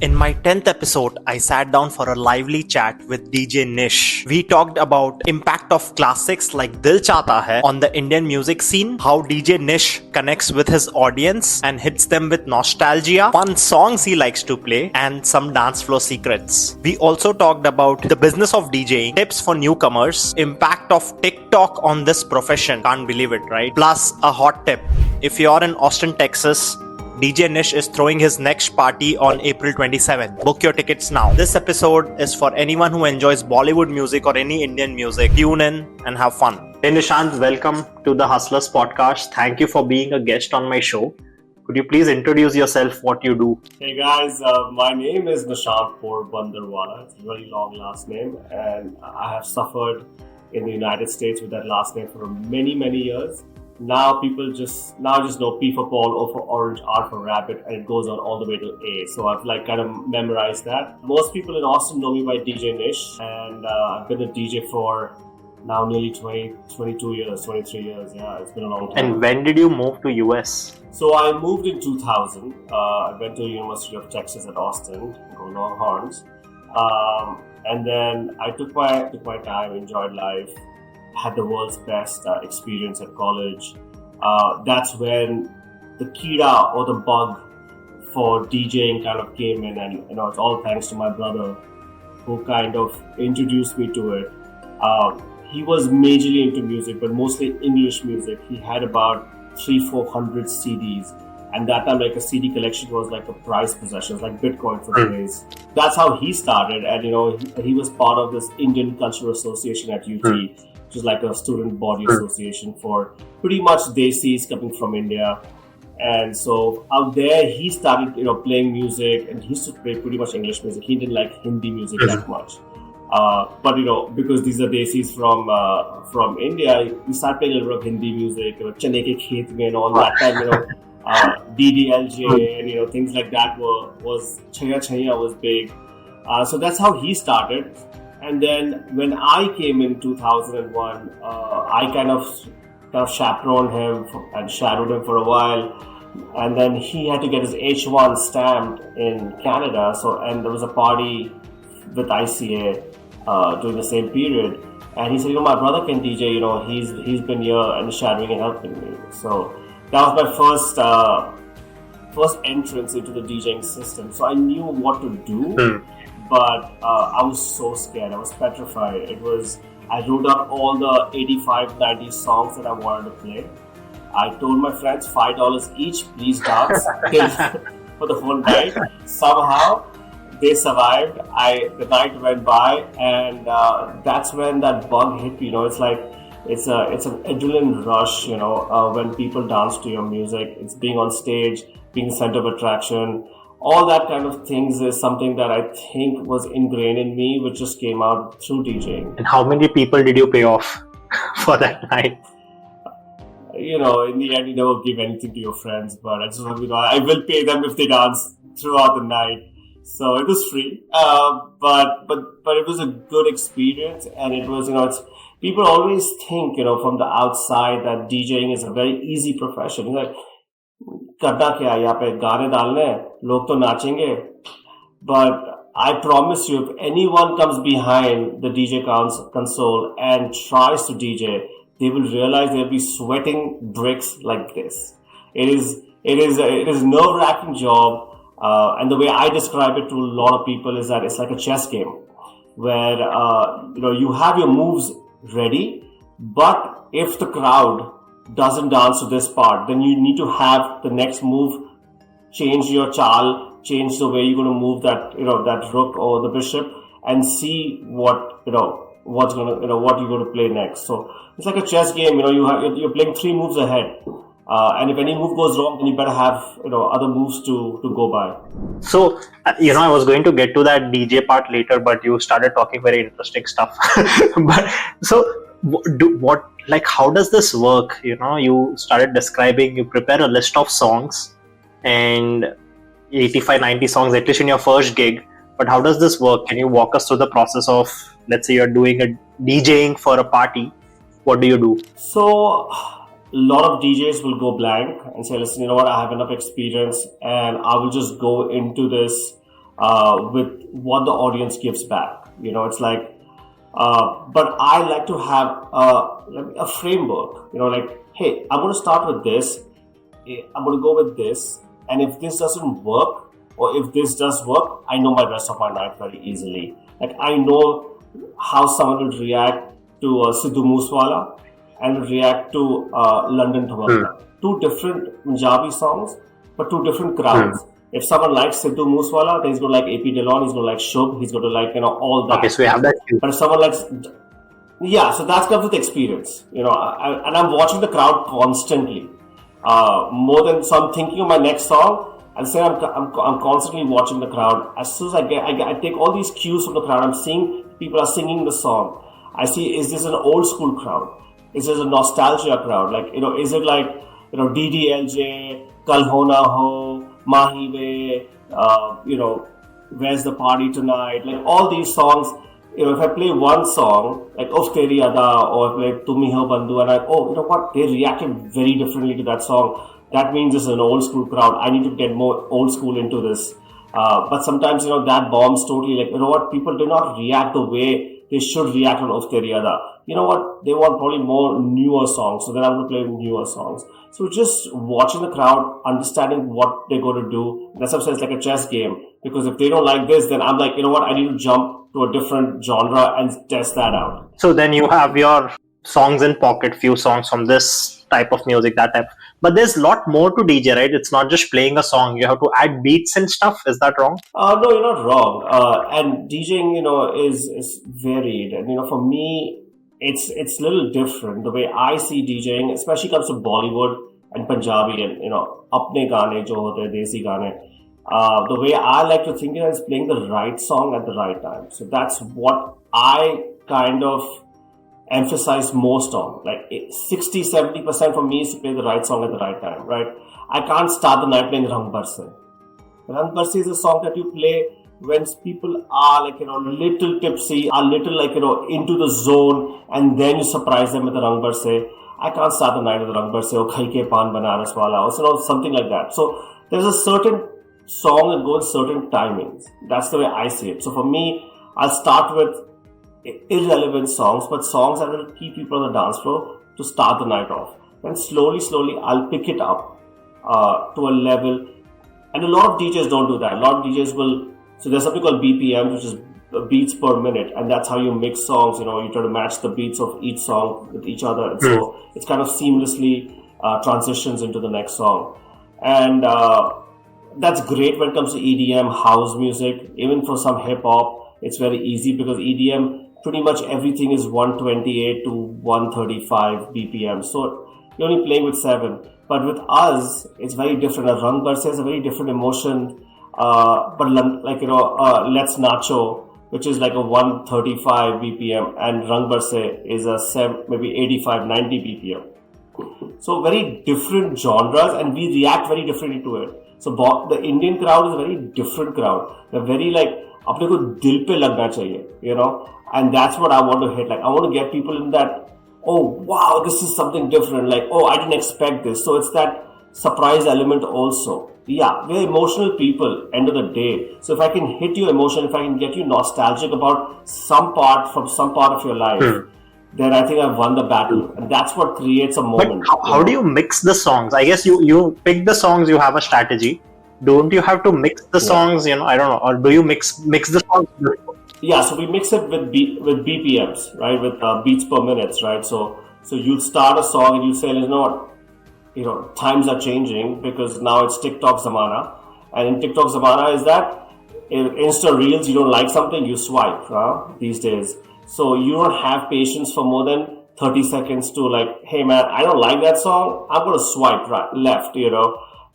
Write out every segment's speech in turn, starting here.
In my 10th episode, I sat down for a lively chat with DJ Nish. We talked about impact of classics like Dil Chahta Hai on the Indian music scene, how DJ Nish connects with his audience and hits them with nostalgia, fun songs he likes to play, and some dance floor secrets. We also talked about the business of DJing, tips for newcomers, impact of TikTok on this profession. Can't believe it, right? Plus a hot tip. If you're in Austin, Texas, DJ Nish is throwing his next party on April 27th. Book your tickets now. This episode is for anyone who enjoys Bollywood music or any Indian music. Tune in and have fun. Hey Nishant, welcome to the Hustlers podcast. Thank you for being a guest on my show. Could you please introduce yourself, what you do? Hey guys, my name is Nishant Bandarwala. It's a very long last name, and I have suffered in the United States with that last name for many years. Now people just know P for Paul, O for Orange, R for Rabbit, and it goes on all the way to A. So I've kind of memorized that. Most people in Austin know me by DJ Nish, and I've been a DJ for now nearly 22 years, 23 years. Yeah, it's been a long time. And when did you move to US? So I moved in 2000. I went to the University of Texas at Austin, go Longhorns. And then I took my time, enjoyed life. Had the world's best experience at college. That's when the kida or the bug for DJing kind of came in, and it's all thanks to my brother who kind of introduced me to it. He was majorly into music, but mostly English music. He had about 300-400 CDs, and that time a CD collection was like a prized possession, it was like Bitcoin for the days. That's how he started, and he was part of this Indian Cultural Association at UT. Which is like a student body association for pretty much desis coming from India. And so out there, he started, playing music, and he used to play pretty much English music. He didn't like Hindi music that much. But, because these are desis from India, we started playing a little bit of Hindi music, Chane Ke Khet Mein and all that time, DDLJ and, things like that was Chaya was big. So that's how he started. And then when I came in 2001, I kind of chaperoned him and shadowed him for a while. And then he had to get his H1 stamped in Canada. And there was a party with ICA during the same period. And he said, my brother can DJ, he's been here and shadowing and helping me. So that was my first entrance into the DJing system. So I knew what to do. But I was so scared. I was petrified. I wrote down all the 85, 90 songs that I wanted to play. I told my friends $5 each, please dance for the whole night. Somehow they survived. The night went by, and that's when that bug hit. It's an adrenaline rush. When people dance to your music, it's being on stage, being the center of attraction. All that kind of things is something that I think was ingrained in me, which just came out through DJing. And how many people did you pay off for that night? In the end, you never give anything to your friends, but I just want I will pay them if they dance throughout the night. So it was free, but it was a good experience, and it was, people always think, from the outside that DJing is a very easy profession. करना क्या है यहाँ पे गाने डालने लोग तो नाचेंगे but I promise you, if anyone comes behind the DJ console and tries to DJ, they will realize they'll be sweating bricks like this. It is a nerve-wracking job, and the way I describe it to a lot of people is that it's like a chess game where you have your moves ready, but if the crowd doesn't dance to this part, then you need to have the next move, change your chal, change the way you're going to move that that rook or the bishop, and see what what you're going to play next. So it's like a chess game. You're playing 3 moves ahead, and if any move goes wrong, then you better have other moves to go by. So I was going to get to that DJ part later, but you started talking very interesting stuff. But so how does this work? You started describing, you prepare a list of songs and 85, 90 songs, at least in your first gig. But how does this work? Can you walk us through the process of, let's say you're doing a DJing for a party. What do you do? So a lot of DJs will go blank and say, listen, I have enough experience and I will just go into this with what the audience gives back. It's like, but I like to have a framework. Like, hey, I'm going to start with this. I'm going to go with this. And if this doesn't work, or if this does work, I know my rest of my night very easily. Like, I know how someone will react to Sidhu Moosewala and react to London Thamaka. Two different Punjabi songs, but two different crowds. If someone likes Sidhu Moosewala, then he's going to like AP Dillon, he's going to like Shubh, he's going to like, all that. Okay, so we have that. But if someone likes, yeah, so that comes with experience, and I'm watching the crowd constantly. More than, so I'm thinking of my next song. I'll say I'm constantly watching the crowd. As soon as I take all these cues from the crowd. I'm seeing people are singing the song. I see, is this an old school crowd? Is this a nostalgia crowd? Like, is it like, DDLJ, Kal Ho Na Ho, Mahi Ve, Where's the Party Tonight? Like, all these songs, if I play one song, like Uf Teri Ada, or like Tum Hi Ho Bandhu, and you know what, they reacted very differently to that song. That means it's an old school crowd. I need to get more old school into this. But sometimes, that bombs totally. Like, what, people do not react the way they should react on Uf Teri Ada. You know what, they want probably more newer songs. So then I'm going to play newer songs. So just watching the crowd, understanding what they're going to do. That's what I'm saying, it's like a chess game. Because if they don't like this, then I'm like, what, I need to jump to a different genre and test that out. So then you have your songs in pocket, few songs from this type of music, that type. But there's a lot more to DJ, right? It's not just playing a song. You have to add beats and stuff. Is that wrong? No, you're not wrong. And DJing, is varied. And, for me, it's a little different. The way I see DJing, especially comes to Bollywood and Punjabi and, apne gaane jo hote, desi gaane. The way I like to think is playing the right song at the right time. So that's what I kind of emphasize most on. Like 60-70% for me is to play the right song at the right time, right? I can't start the night playing Rang Barse. Rang Barse is a song that you play when people are like, little tipsy, are little like, into the zone, and then you surprise them with the Rang Barse. I can't start the night with Rang Barse or Khai Ke Paan Banaras Wala, or something like that. So there's a certain song that goes certain timings. That's the way I see it. So for me, I'll start with irrelevant songs, but songs that will keep people on the dance floor to start the night off. Then slowly, I'll pick it up to a level. And a lot of DJs don't do that. A lot of DJs will, so there's something called BPM, which is beats per minute, and that's how you mix songs. You try to match the beats of each song with each other. And so it's kind of seamlessly transitions into the next song. And that's great when it comes to EDM, house music, even for some hip hop. It's very easy because EDM, pretty much everything is 128 to 135 BPM. So you're only playing with 7. But with us, it's very different. A Rang Barse has a very different emotion. But like, Let's Nacho, which is like a 135 BPM, and Rang Barse is a maybe 85, 90 BPM. So very different genres, and we react very differently to it. So the Indian crowd is a very different crowd. They're very like, apne ko dil pe lagna chahiye, and that's what I want to hit. Like, I want to get people in that, oh wow, this is something different. Like, oh, I didn't expect this. So it's that surprise element also. Yeah, we're emotional people, end of the day. So if I can hit your emotion, if I can get you nostalgic about some part of your life, then I think I've won the battle. And that's what creates a moment. But how do you mix the songs? I guess you pick the songs, you have a strategy. Don't you have to mix the songs, I don't know, or do you mix the songs? Yeah, so we mix it with BPMs, right? With beats per minute, right? So you'll start a song and you say, times are changing because now it's TikTok Zamana. And in TikTok Zamana is that in Insta Reels, you don't like something, you swipe these days. So you don't have patience for more than 30 seconds to like, hey man, I don't like that song, I'm going to swipe left,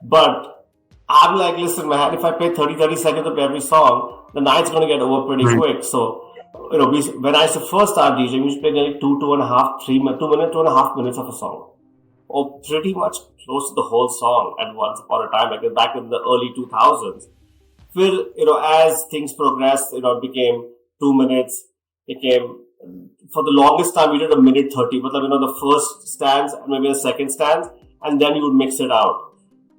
But I'm like, listen man, if I play 30 seconds of every song, the night's going to get over pretty quick. So, when I used to first start DJing, we used to play like 2.5 minutes of a song. Or pretty much close to the whole song at once upon a time, like back in the early 2000s. As things progressed, it became 2 minutes, for the longest time, we did a minute 30, but the first stands and maybe the second stands, and then you would mix it out.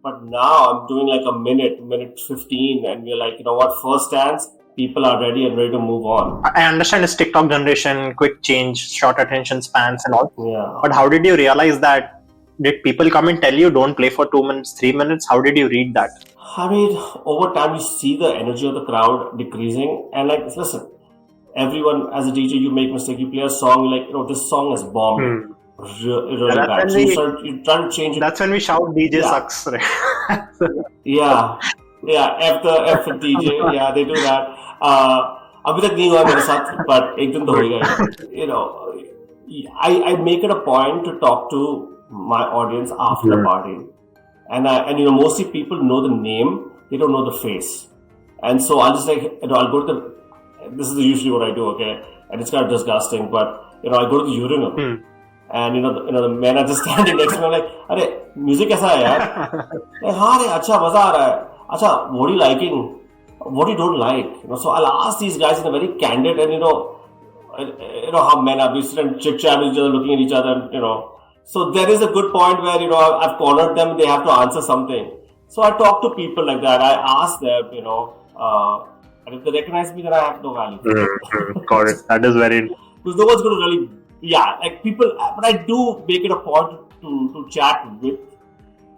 But now I'm doing like a minute 15, and we're like, you know what, first dance, people are ready and ready to move on. I understand it's TikTok generation, quick change, short attention spans and all. Yeah. But how did you realize that? Did people come and tell you don't play for 2 minutes, 3 minutes? How did you read that? I mean, over time you see the energy of the crowd decreasing, and like, listen, everyone as a DJ, you make mistake. You play a song, you're like, you know, this song is bomb, really bad. So you try to change it. That's when we shout DJ sucks, right? Yeah, F the DJ. Yeah, they do that. अभी तक नहीं हुआ मेरे साथ, but एक दिन तो होगा. You know, I make it a point to talk to my audience after the party, and you know, mostly people know the name, they don't know the face, and so I'll just like, you know, I'll go to the. This is usually what I do, okay, and it's kind of disgusting, but you know, I go to the urinal, and you know, the men are just standing next to me, like, "Arey, music कैसा है यार?" Like, "हाँ रे, अच्छा मजा आ रहा है. अच्छा, what are you liking? What you don't like?" You know, so I'll ask these guys in a very candid, and you know how men are, we sit and chit chat with each other, looking at each other, and you know. So there is a good point where, you know, I've cornered them, they have to answer something. So I talk to people like that. I ask them, you know, and if they recognize me, then I have no value. Got it. That is very... Because no one's going to really... Yeah, like people... But I do make it a point to chat with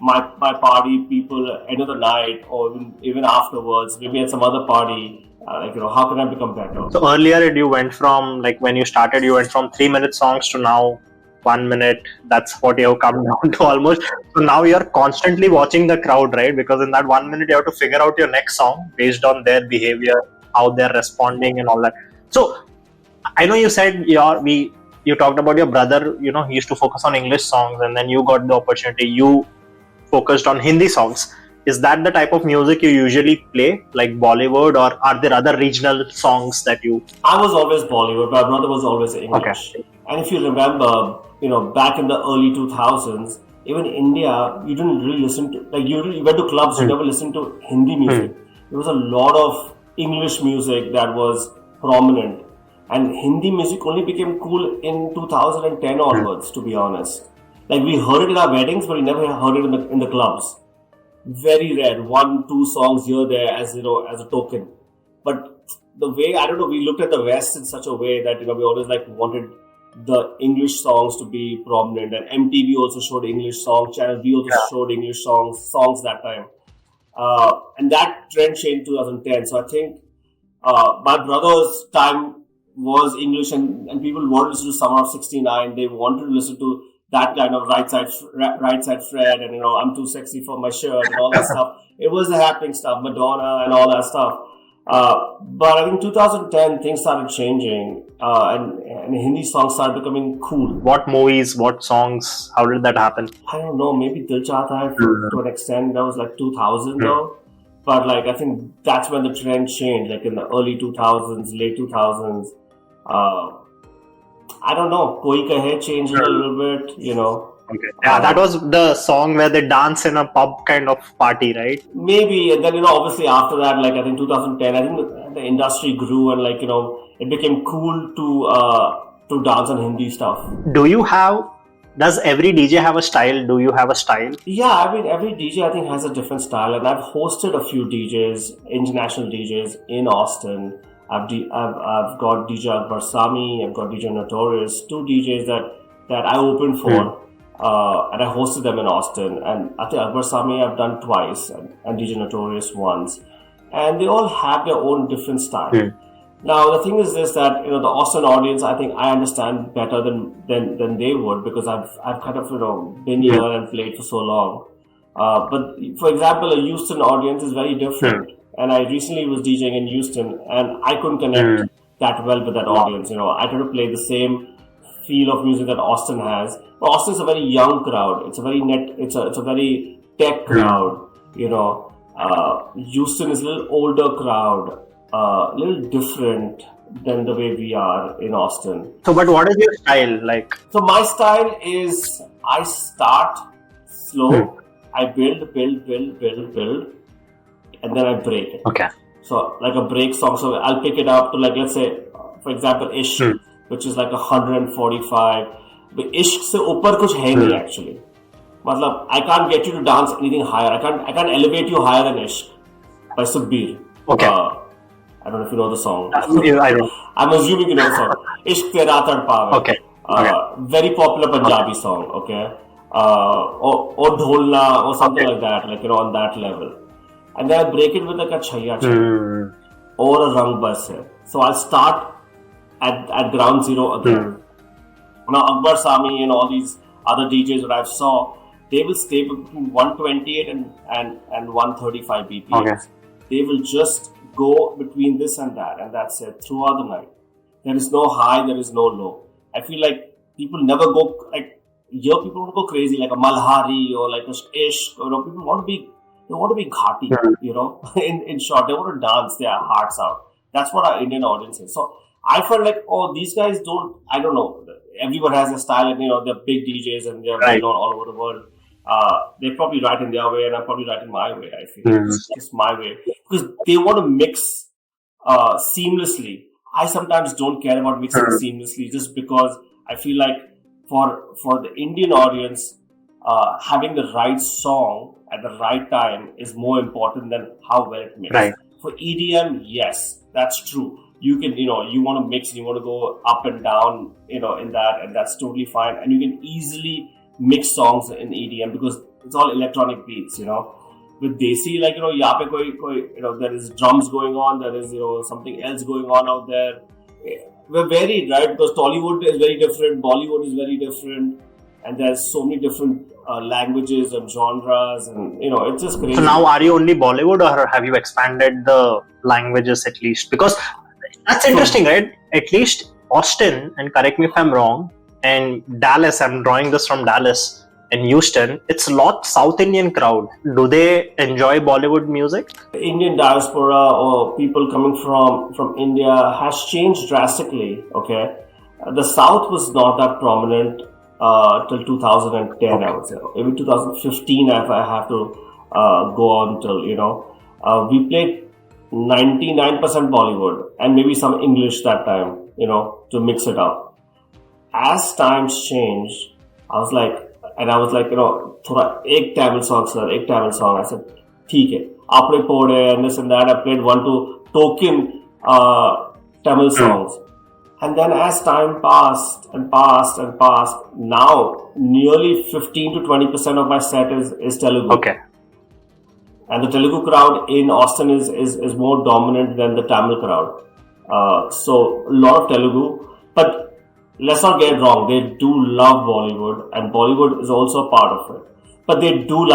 my party people end of the night, or even afterwards, maybe at some other party. Like, you know, how can I become better? So earlier you went from, like when you started, you went from 3-minute songs to now 1 minute. That's what you have come down to almost. So now you're constantly watching the crowd, right? Because in that 1 minute you have to figure out your next song based on their behavior, how they're responding and all that. So I know you said you talked about your brother, you know, he used to focus on English songs, and then you got the opportunity, you focused on Hindi songs. Is that the type of music you usually play, like Bollywood, or are there other regional songs that you... I was always Bollywood. My brother was always English. Okay. And if you remember, you know, back in the early 2000s, even India, you didn't really listen to, like, you went to clubs, you never listened to Hindi music. There was a lot of English music that was prominent. And Hindi music only became cool in 2010 onwards, to be honest. Like, we heard it in our weddings, but we never heard it in the clubs. Very rare, 1-2 songs here, there, as you know, as a token. But the way, I don't know, we looked at the West in such a way that, you know, we always like wanted the English songs to be prominent, and MTV also showed English songs, Channel V also showed English songs that time. And that trend changed in 2010. So I think my brother's time was English, and people wanted to listen to Summer of 69. They wanted to listen to that kind of right side Fred, and you know, I'm too sexy for my shirt and all that stuff. It was the happening stuff, Madonna and all that stuff. But I think 2010 things started changing, and Hindi songs started becoming cool. What movies, what songs, how did that happen? I don't know, maybe Dil Chahta Hai to an extent. That was like 2000 though. But like, I think that's when the trend changed, like in the early 2000s, late 2000s. I don't know, Koi Kahe changed a little bit, you know. Okay. Yeah, that was the song where they dance in a pub kind of party, right? Maybe, and then, you know, obviously after that, like I think 2010, I think the industry grew, and like, you know, it became cool to dance on Hindi stuff. Does every DJ have a style? Do you have a style? Yeah, I mean, every DJ I think has a different style, and I've hosted a few DJs, international DJs in Austin. I've got DJ Akbar Sami, I've got DJ Notorious, 2 DJs that I opened for, and I hosted them in Austin. And I think Akbar Sami I've done twice, and DJ Notorious once, and they all have their own different style. Now the thing is this, that, you know, the Austin audience, I think I understand better than they would, because I've kind of, you know, been here and played for so long. But for example, a Houston audience is very different. And I recently was DJing in Houston, and I couldn't connect that well with that audience. You know, I try to play the same feel of music that Austin has. But Austin's a very young crowd. It's a very it's a very tech crowd. You know, Houston is a little older crowd, a little different than the way we are in Austin. So, but what is your style like? So my style is, I start slow, I build, and then I break it. Okay. So like a break song. So I'll pick it up to, like, let's say, for example, Ish, which is like 145. But Ishq se upar kuch hai nahi actually. Matlab, I can't get you to dance anything higher. I can't elevate you higher than Ishq by Subbir. Okay. I don't know if you know the song. I don't. I'm assuming you know the song. Ishq Tera Tadpaave. Okay. Very popular Punjabi song. Okay. Or Dholna or something like that. Like, on that level. And then I break it with like a Chhaiya Chhaiya or a Rang Bas Hai. So I'll start at ground zero again. Now Akbar Sami and all these other DJs that I've saw, they will stay between 128 and 135 BPM. Okay. They will just go between this and that's it throughout the night. There is no high, there is no low. I feel like people never go like people want to go crazy like a Malhari or like a Ishq. People want to be ghati. In short, they want to dance their hearts out. That's what our Indian audience is. So I felt like, these guys don't. I don't know. Everyone has a style, and they're big DJs and they're known all over the world. They probably write in their way, and I probably write in my way. I feel it's just my way because they want to mix seamlessly. I sometimes don't care about mixing seamlessly, just because I feel like for the Indian audience, having the right song at the right time is more important than how well it mixes. Right. For EDM, yes, that's true. You can, you want to mix, you want to go up and down, in that, and that's totally fine. And you can easily mix songs in EDM because it's all electronic beats, With Desi, like, yahan pe koi, there is drums going on, there is, something else going on out there. We're varied, right? Because Tollywood is very different, Bollywood is very different, and there's so many different languages and genres, and, it's just crazy. So now are you only Bollywood or have you expanded the languages at least? Because that's interesting, right? At least Austin, and correct me if I'm wrong, and Dallas, I'm drawing this from Dallas, and Houston, it's a lot South Indian crowd. Do they enjoy Bollywood music? The Indian diaspora or people coming from India has changed drastically, okay? The South was not that prominent till 2010, I would say. Maybe 2015 if I have to go on till, we played 99% Bollywood and maybe some English that time, to mix it up. As times change, I was like, thoda ek Tamil song, sir, ek Tamil song. I said, theek hai. Aapne pode and this and that. I played 1-2 token Tamil songs. And then as time passed, now nearly 15 to 20% of my set is Telugu. Okay. And the Telugu crowd in Austin is more dominant than the Tamil crowd. So a lot of Telugu. But let's not get it wrong, they do love Bollywood, and Bollywood is also a part of it. But they do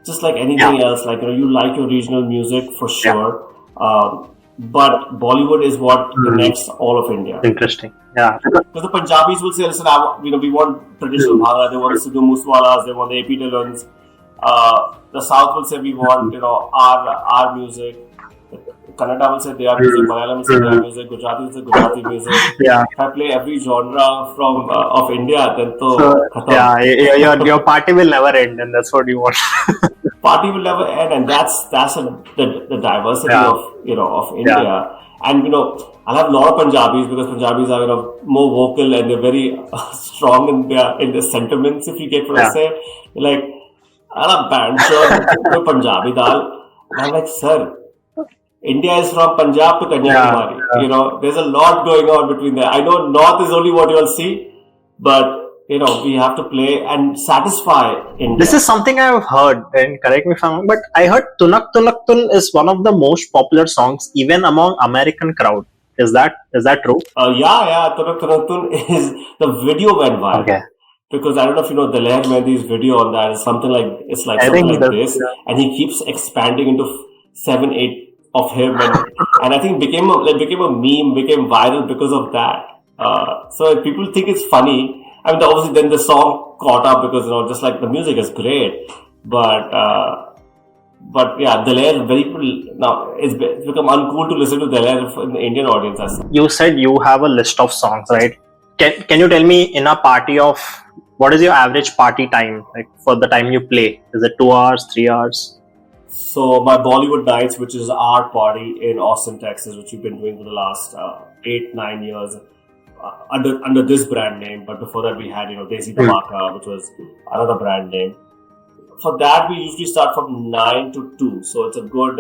just like anything else, you like your regional music for sure. But Bollywood is what connects all of India. Interesting. Yeah. Because the Punjabis will say, listen, we want traditional Bhangra, they want Sidhu Moosewalas, they want the AP Dillons. The South will say we want, our music. Kannada will say their music, Malayalam will say their music, Gujarati will say Gujarati music. Yeah. If I play every genre from of India, then your party will never end, and that's what you want. Party will never end, and that's the diversity of India. Yeah. And I'll have a lot of Punjabis because Punjabis are more vocal and they're very strong in their sentiments. If you get what I say, like I'll have band show Punjabi dal. And I'm like, sir, India is from Punjab to Kanyakumari. Yeah. There's a lot going on between there. I know North is only what you all see, but we have to play and satisfy India. This is something I've heard, and correct me if I'm wrong, but I heard Tunak Tunak Tun is one of the most popular songs even among American crowd. Is that true? Yeah. Tunak Tunak Tun is, the video went viral. Okay. Because I don't know if you know Daler Mehdi's video on that is something like this, and he keeps expanding into 7-8 of him, and I think became a meme, became viral because of that. So people think it's funny. I mean, obviously, then the song caught up because just like the music is great, but yeah, Daler very now it's become uncool to listen to Daler in the Indian audience. You said you have a list of songs, right? Can you tell me in a party of what is your average party time, like for the time you play? Is it 2 hours, 3 hours? So my Bollywood nights, which is our party in Austin, Texas, which we've been doing for the last 8-9 years under this brand name. But before that, we had Desi Dhamaka, which was another brand name. for that we usually start from 9 to 2, so it's a good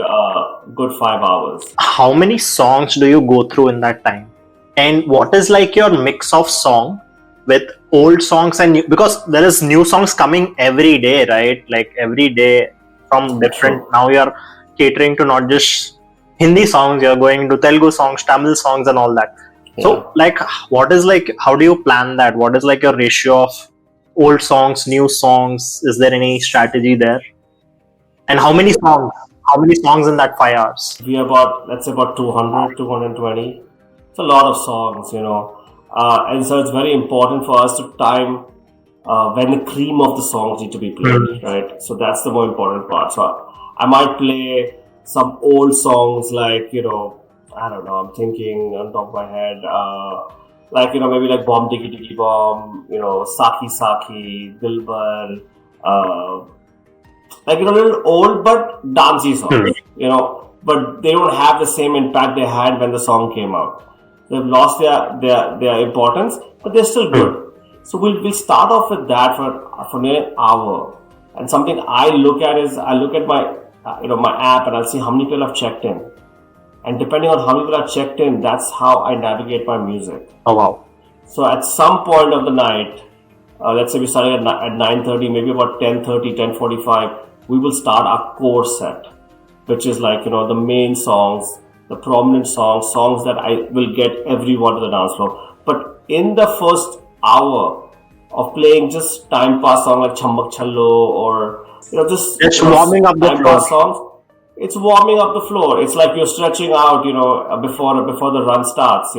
5 hours. How many songs do you go through in that time? And what is like your mix of song with old songs and new, because there is new songs coming every day, right? Like every day from different. True. Now you're catering to not just Hindi songs, you're going to Telugu songs, Tamil songs, and all that. So, like, what is like? How do you plan that? What is like your ratio of old songs, new songs? Is there any strategy there? And how many songs? How many songs in that 5 hours? We have about, let's say, about 200, 220. It's a lot of songs, and so it's very important for us to time when the cream of the songs need to be played, right? So that's the more important part. So I might play some old songs like, I don't know, I'm thinking on top of my head, like, maybe like Bomb Diggy Diggy Bomb, Saki Saki, Dilbar, like, a little old but dancey songs, but they don't have the same impact they had when the song came out. They've lost their importance, but they're still good. So we'll start off with that for nearly an hour. And something I look at is, I look at my my app and I'll see how many people have checked in. And depending on how many people have checked in, that's how I navigate my music. Oh wow. So at some point of the night, let's say we started at 9:30, maybe about 10:30, 10:45, we will start our core set, which is like, the main songs, the prominent songs that I will get everyone to the dance floor. But in the first hour of playing just time pass song like Chammak Challo or just warming up the time floor. Pass songs, it's warming up the floor. It's like you're stretching out, before the run starts,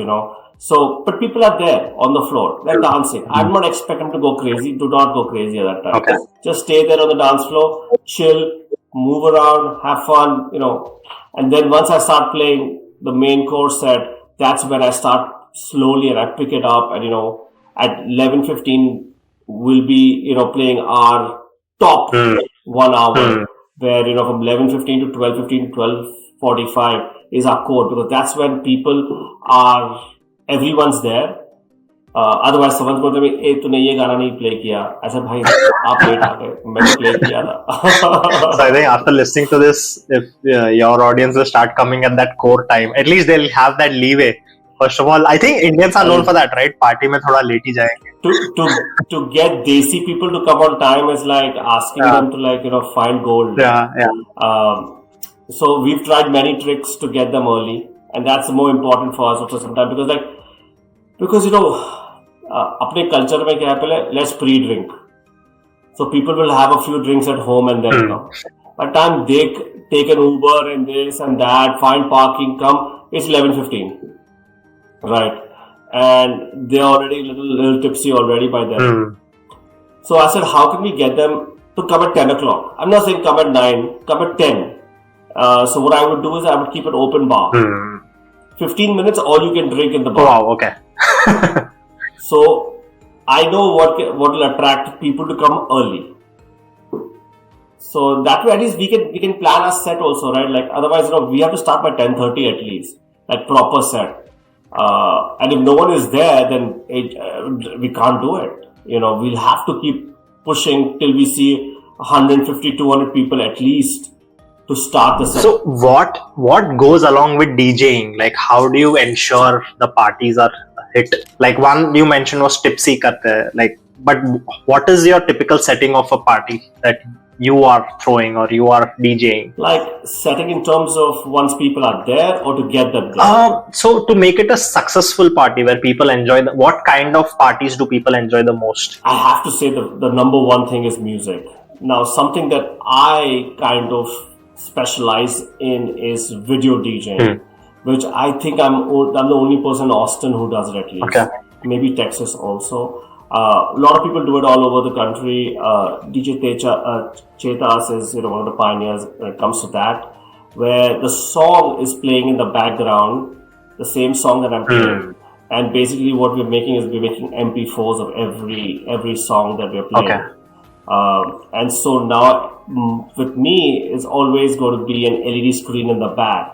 So, but people are there on the floor, they're dancing. I'm not expecting them to go crazy. Do not go crazy at that time. Okay. Just stay there on the dance floor, chill, move around, have fun, And then once I start playing the main core set, that's when I start slowly and I pick it up. And, at 11:15, we'll be, playing our top 1 hour, where, from 11:15 to 12:15 to 12:45 is our core, because that's when everyone's there. Otherwise, someone's going to be, "Hey, तूने ये गाना नहीं play किया." I said, "भाई, आप late आ गए, मैंने play किया था." So I think after listening to this, if your audience will start coming at that core time, at least they'll have that leeway. First of all, I think Indians are known for that, right? Party में थोड़ा late ही जाएंगे. To get desi people to come on time is like asking them to like find gold. So we've tried many tricks to get them early, and that's more important for us also sometimes, because अपने culture में क्या है, पहले let's pre-drink, so people will have a few drinks at home and then come. By the time they take an Uber and this and that, find parking, come, it's 11:15, right? And they're already little tipsy already by then. So I said, how can we get them to come at 10 o'clock? I'm not saying come at 9, come at 10. So what I would do is I would keep an open bar. 15 minutes, all you can drink in the bar. Wow, okay. So I know what will attract people to come early. So that way at least we can plan our set also, right? Like otherwise, we have to start by 10:30 at least, like proper set. And if no one is there, then we can't do it. We'll have to keep pushing till we see 150, 200 people at least to start the set. So what goes along with DJing? Like how do you ensure the parties are hit? Like one you mentioned was tipsy karte. Like, but what is your typical setting of a party that you are throwing or you are DJing? Like setting in terms of once people are there or to get them there? So to make it a successful party where people enjoy what kind of parties do people enjoy the most? I have to say the number one thing is music. Now something that I kind of specialize in is video DJing, which I think I'm the only person in Austin who does it at least. Okay. Maybe Texas also. A lot of people do it all over the country. DJ Chetas is one of the pioneers when it comes to that, where the song is playing in the background, the same song that I'm playing. And basically what we're making is we're making MP4s of every song that we're playing. Okay. And so now with me, it's always going to be an LED screen in the back.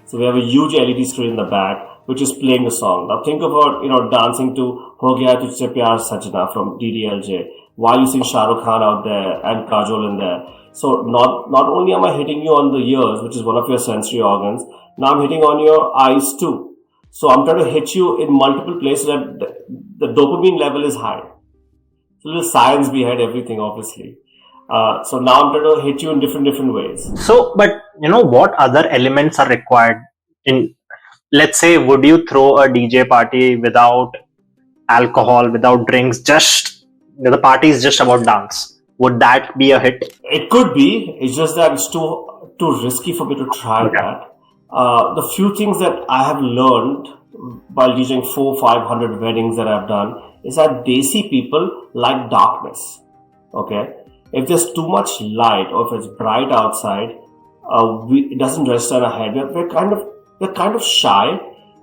So we have a huge LED screen in the back, which is playing the song. Now think about, dancing to Ho Gaya Tujhse Pyar Sajna from DDLJ. why are you seeing Shah Rukh Khan out there and Kajol in there? So not only am I hitting you on the ears, which is one of your sensory organs, now I'm hitting on your eyes too. So I'm trying to hit you in multiple places that the dopamine level is high. So there's science behind everything, obviously. So now I'm trying to hit you in different ways. So, but what other elements are required in, let's say, would you throw a DJ party without alcohol, without drinks, just the party is just about dance? Would that be a hit? It could be. It's just that it's too risky for me to try that. The few things that I have learned while DJing 400-500 weddings that I've done is that Desi people like darkness. Okay, if there's too much light or if it's bright outside, it doesn't register in our head. We're kind of shy,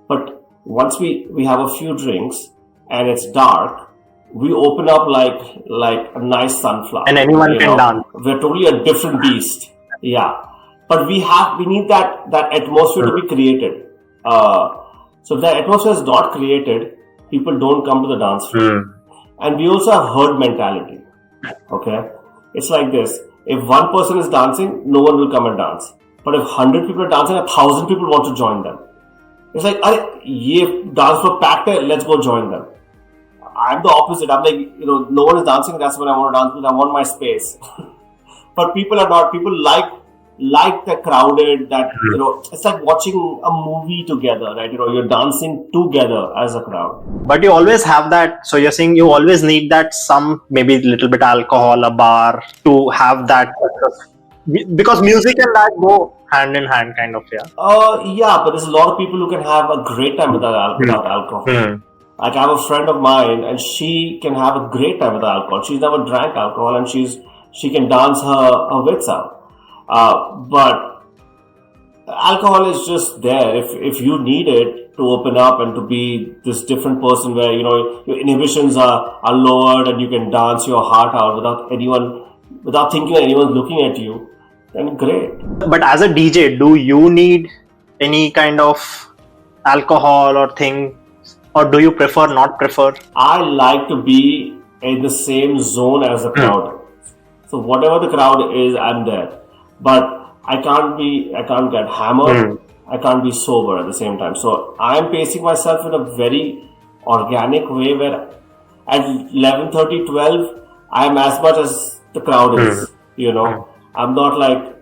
but once we have a few drinks and it's dark, we open up like a nice sunflow. And anyone can dance. We're totally a different beast. Yeah. But we need that atmosphere to be created. So if that atmosphere is not created, people don't come to the dance floor. And we also have herd mentality. Okay? It's like this. If one person is dancing, no one will come and dance. But if 100 people are dancing, 1,000 people want to join them. It's like, ye dance floor packed hai, let's go join them. I'm the opposite. I'm like, no one is dancing, that's when I want to dance because I want my space. But people are not. People like the crowded, that, it's like watching a movie together, right? You're dancing together as a crowd. But you always have that, so you're saying you always need that some, maybe a little bit alcohol, a bar, to have that, because music and that go hand in hand, kind of, yeah? Yeah, but there's a lot of people who can have a great time without alcohol. Like, I have a friend of mine, and she can have a great time with alcohol. She's never drank alcohol, and she can dance her wits out. But alcohol is just there. If you need it to open up and to be this different person where, your inhibitions are lowered and you can dance your heart out without thinking that anyone's looking at you, then great. But as a DJ, do you need any kind of alcohol or thing? Or do you not prefer? I like to be in the same zone as the crowd. So whatever the crowd is, I'm there. But I can't get hammered. I can't be sober at the same time. So I'm pacing myself in a very organic way where at 11:30, 12, I'm as much as the crowd is. I'm not like,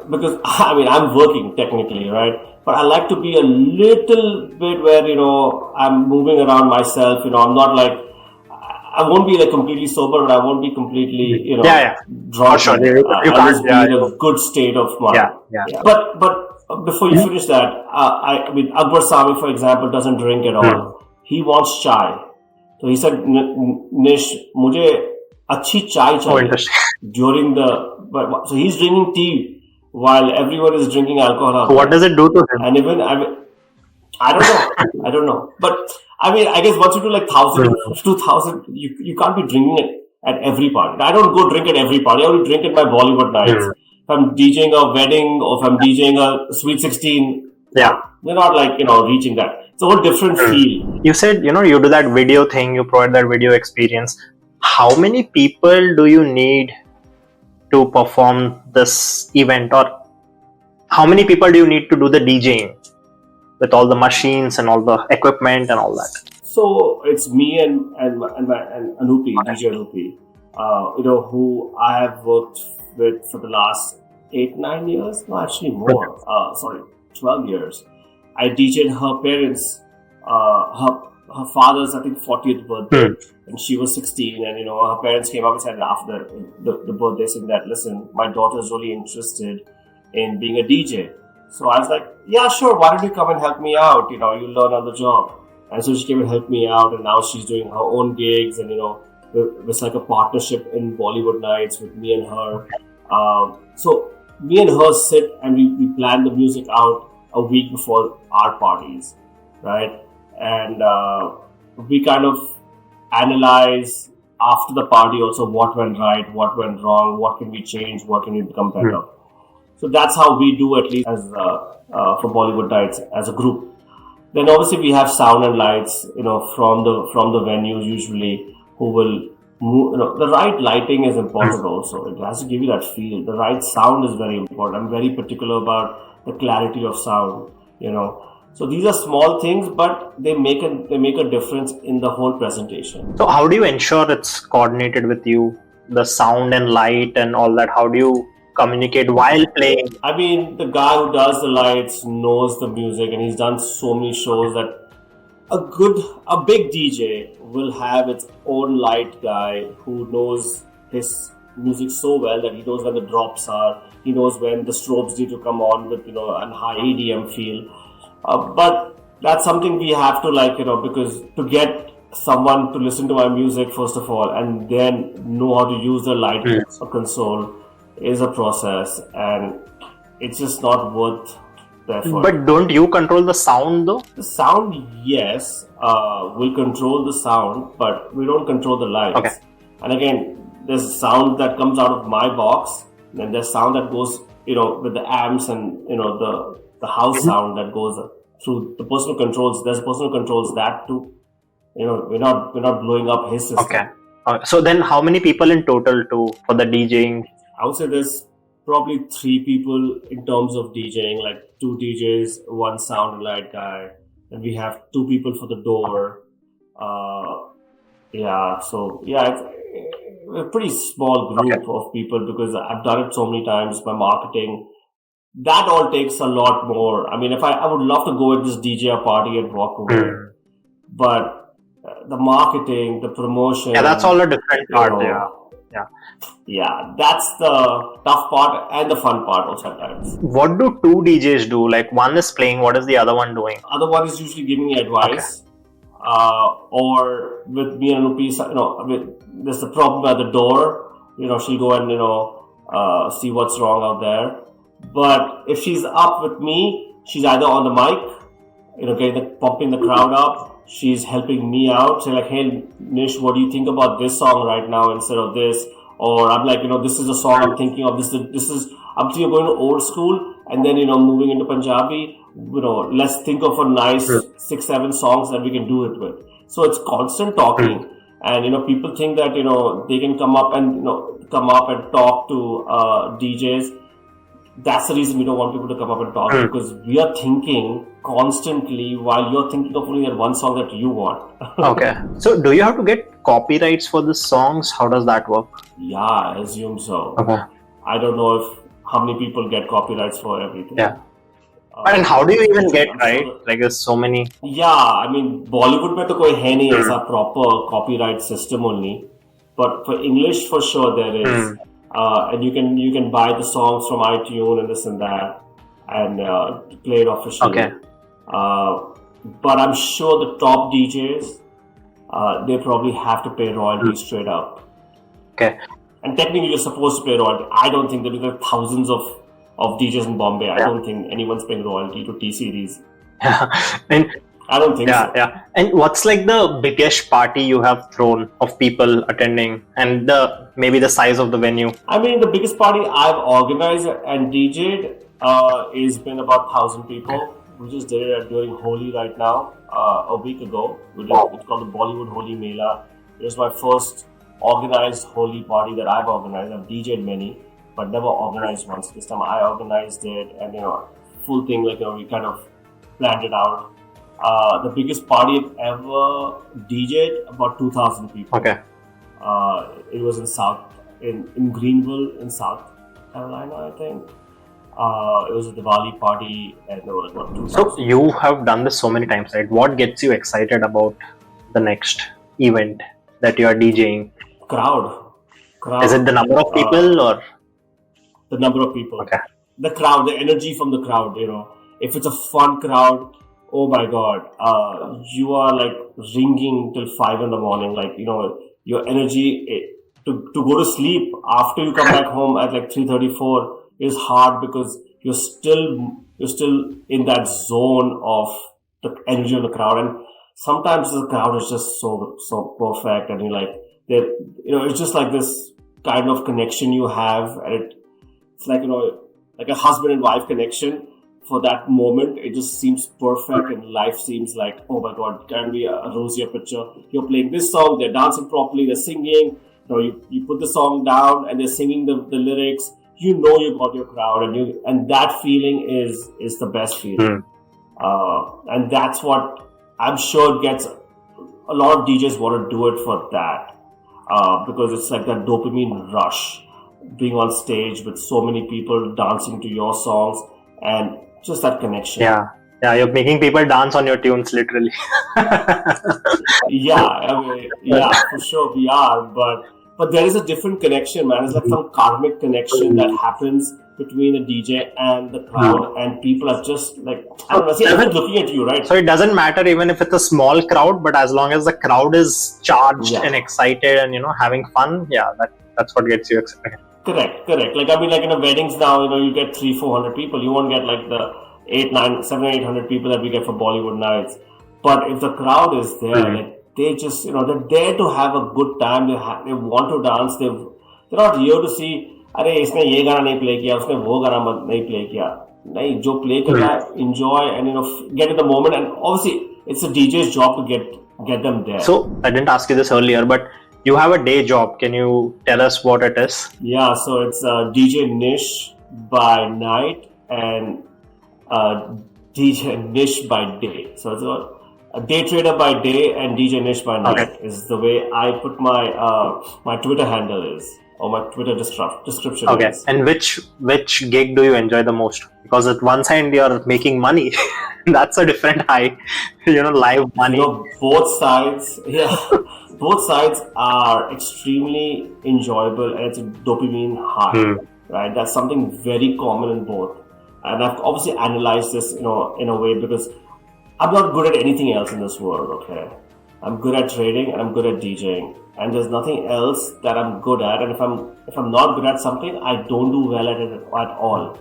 because I'm working technically, right? But I like to be a little bit where, I'm moving around myself. I'm not like, I won't be like completely sober, but I won't be completely, drunk. Sure. I'll just be in a good state of mind. Yeah. But before you finish that, Akbar Sami, for example, doesn't drink at all. He wants chai. So he said, Nish, mujhe achhi chai chahiye. During so he's drinking tea while everyone is drinking alcohol. So what does it do to him? And even, I don't know. But I guess once you do like 1,000, 2,000, you can't be drinking it at every party. I don't go drink at every party. I only drink at my Bollywood nights. If I'm DJing a wedding or if I'm DJing a Sweet 16, we're not like, reaching that. It's a whole different feel. You said, you do that video thing, you provide that video experience. How many people do you need to perform this event, or how many people do you need to do the DJing with all the machines and all the equipment and all that? So it's me and Anupi, DJ Anupi, who I have worked with for the last 8-9 years. No, actually more. 12 years. I DJed her parents, her father's, I think, 40th birthday, and she was 16, and her parents came up and said after the birthday, saying that, listen, my daughter's really interested in being a DJ. So I was like, yeah, sure, why don't you come and help me out? You learn on the job. And so she came and helped me out, and now she's doing her own gigs, and it's like a partnership in Bollywood nights with me and her. So me and her sit and we plan the music out a week before our parties, right? And we kind of analyze after the party also what went right, what went wrong, what can we change, what can we become better. So that's how we do, at least as for Bollywood nights as a group. Then obviously we have sound and lights, from the venues usually, who will the right lighting is important also. It has to give you that feel. The right sound is very important. I'm very particular about the clarity of sound, So these are small things, but they make a difference in the whole presentation. So how do you ensure it's coordinated with you, the sound and light and all that? How do you communicate while playing? I mean, the guy who does the lights knows the music, and he's done so many shows that a big DJ will have its own light guy who knows his music so well that he knows when the drops are, he knows when the strobes need to come on with a high EDM feel. But that's something we have to because to get someone to listen to my music first of all, and then know how to use the light console is a process, and it's just not worth the effort. But don't you control the sound though? The sound, yes, we control the sound, but we don't control the lights. Okay. And again, there's sound that comes out of my box, and there's sound that goes, with the amps and the house sound that goes through the personal controls. There's personal controls that too. We're not blowing up his system. Okay. So then, how many people in total for the DJing? I would say there's probably 3 people in terms of DJing, like 2 DJs, 1 sound and light guy, and we have 2 people for the door. It's a pretty small group of people because I've done it so many times. My marketing, that all takes a lot more. I mean, I would love to go at this DJ party and walk away, but the marketing, the promotion, that's all a different part. Yeah, that's the tough part and the fun part also at times. What do 2 DJs do? Like one is playing, what is the other one doing? Other one is usually giving me advice. Or with me and Rupi, there's the problem at the door. She'll go and see what's wrong out there. But if she's up with me, she's either on the mic, pumping the crowd up. She's helping me out. Say like, hey Nish, what do you think about this song right now instead of this? Or I'm like, this is a song I'm thinking of. I'm thinking of going to old school and then, moving into Punjabi. Let's think of a nice 6-7 songs that we can do it with. So it's constant talking. And, people think that, they can come up and talk to DJs. That's the reason we don't want people to come up and talk, because we are thinking constantly while you're thinking of only that one song that you want. Okay. So do you have to get copyrights for the songs? How does that work? Yeah, I assume so. Okay. I don't know how many people get copyrights for everything. Yeah. And how do you even get, right? Like there's so many. Yeah, I mean, Bollywood mein to koi hai nahi aisa proper copyright system only. But for English, for sure there is. And you can buy the songs from iTunes and this and that and play it officially. Okay. But I'm sure the top DJs, they probably have to pay royalty straight up. Okay. And technically you're supposed to pay royalty. I don't think there are thousands of DJs in Bombay. I don't think anyone's paying royalty to T-Series. And I don't think so. Yeah. And what's like the biggest party you have thrown of people attending and maybe the size of the venue? I mean, the biggest party I've organized and DJ'd has been about 1,000 people. We just did it during Holi right now, a week ago. It's called the Bollywood Holi Mela. It was my first organized Holi party that I've organized. I've DJ'd many, but never organized once. This time I organized it and, full thing, we kind of planned it out. The biggest party I've ever DJ'd, about 2,000 people. Okay. It was in Greenville in South Carolina, I think. It was a Diwali party and there was about 2,000. So you have done this so many times, right? What gets you excited about the next event that you are DJing? Crowd. Is it the number of people or? The number of people. Okay. The crowd, the energy from the crowd, If it's a fun crowd, oh my God, you are like ringing till 5 a.m. Your energy to go to sleep after you come back home at like 3:34 is hard because you're still in that zone of the energy of the crowd, and sometimes the crowd is just so perfect, and it's just like this kind of connection you have, and it's like like a husband and wife connection. For that moment, it just seems perfect, and life seems like, oh my God, can be a rosier picture. You're playing this song, they're dancing properly, they're singing, you put the song down and they're singing the lyrics. You got your crowd, and that feeling is the best feeling. And that's what I'm sure gets a lot of DJs want to do it for that, because it's like that dopamine rush, being on stage with so many people dancing to your songs and just that connection. Yeah, you're making people dance on your tunes, literally. For sure we are, but there is a different connection, man. It's like some karmic connection that happens between a DJ and the crowd, and people are just like, I don't know, everyone's looking at you, right? So it doesn't matter even if it's a small crowd, but as long as the crowd is charged and excited and having fun, that's what gets you excited. Correct. Like in a weddings now, you get 300-400 people. You won't get like the 700-800 people that we get for Bollywood nights. But if the crowd is there, like, they just, they're there to have a good time. They want to dance. They're not here to see, अरे इसने ये गाना नहीं play किया, उसने वो गाना नहीं play किया. नहीं, जो play करना है, enjoy and get in the moment. And obviously, it's a DJ's job to get them there. So I didn't ask you this earlier, but you have a day job. Can you tell us what it is? Yeah, so it's DJ Nish by night and DJ Nish by day. So it's a day trader by day and DJ Nish by night is the way I put my Twitter handle is, or my Twitter description is. And which gig do you enjoy the most? Because at one side you're making money. That's a different high, live money. Both sides, both sides are extremely enjoyable, and it's a dopamine high, right? That's something very common in both. And I've obviously analyzed this, in a way, because I'm not good at anything else in this world, okay? I'm good at trading and I'm good at DJing, and there's nothing else that I'm good at. And if I'm not good at something, I don't do well at it at all.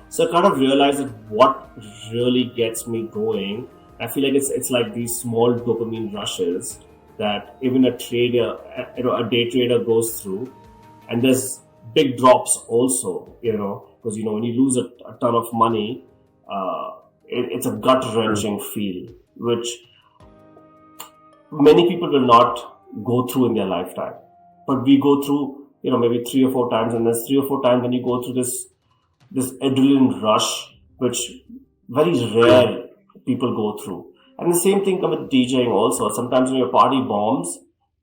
So I kind of realized that what really gets me going, I feel like it's like these small dopamine rushes that even a trader, a day trader goes through, and there's big drops also, because when you lose a ton of money, it's a gut-wrenching feel, which many people will not go through in their lifetime. But we go through, maybe 3 or 4 times, and there's 3 or 4 times when you go through this adrenaline rush, which very rare people go through. And the same thing comes with DJing also. Sometimes when your party bombs,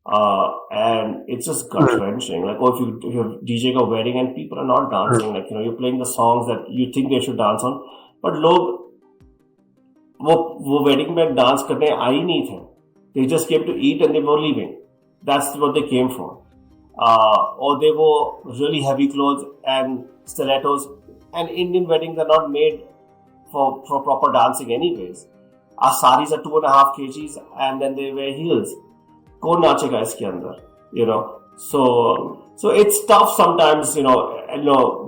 and it's just gut-wrenching. Like, if you're DJing a wedding and people are not dancing, like, you're playing the songs that you think they should dance on, but लोग वो wedding में dance करने आए ही नहीं थे. They just came to eat and they were leaving. That's what they came for. Or they wore really heavy clothes and stilettos. And Indian weddings are not made for proper dancing anyways. Our saris are 2.5 kgs and then they wear heels. कौन नाचेगा इसके अंदर, so it's tough sometimes,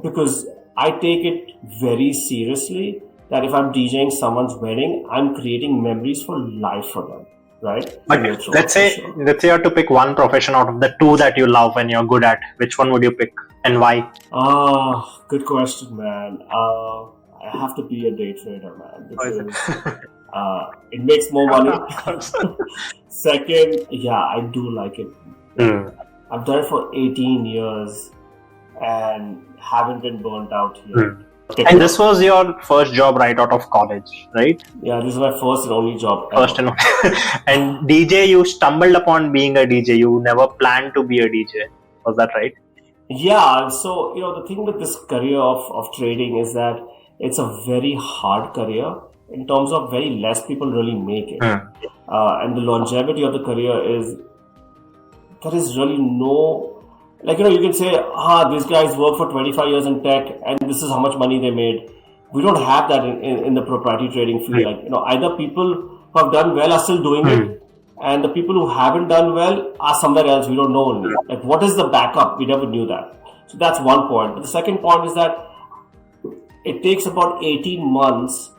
because I take it very seriously that if I'm DJing someone's wedding, I'm creating memories for life for them, right? Okay. Let's say you have to pick one profession out of the 2 that you love and you're good at. Which one would you pick and why? Good question, man. I have to be a day trader, man, because it makes more money. Second, I do like it. I've done it for 18 years and haven't been burnt out here. And this was your first job right out of college, right? Yeah, this is my first and only job ever. First and only. And DJ, you stumbled upon being a DJ. You never planned to be a DJ. Was that right? Yeah. So, the thing with this career of trading is that it's a very hard career. In terms of very less people really make it. And the longevity of the career is, there is really no, you can say, these guys work for 25 years in tech and this is how much money they made. We don't have that in the proprietary trading field. Either people who have done well are still doing it, and the people who haven't done well are somewhere else. We don't know only. What is the backup? We never knew that. So that's one point. But the second point is that it takes about 18 months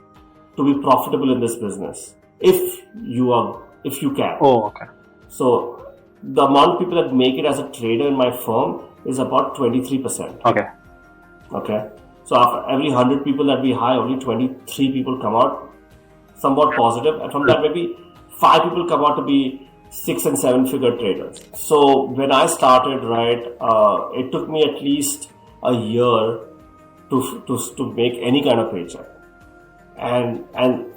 to be profitable in this business, if you can. Oh, okay. So the amount of people that make it as a trader in my firm is about 23%. Okay. So after every 100 people that we hire, only 23 people come out somewhat positive, and from that maybe 5 people come out to be 6 and 7 figure traders. So when I started, right, it took me at least a year to make any kind of paycheck. And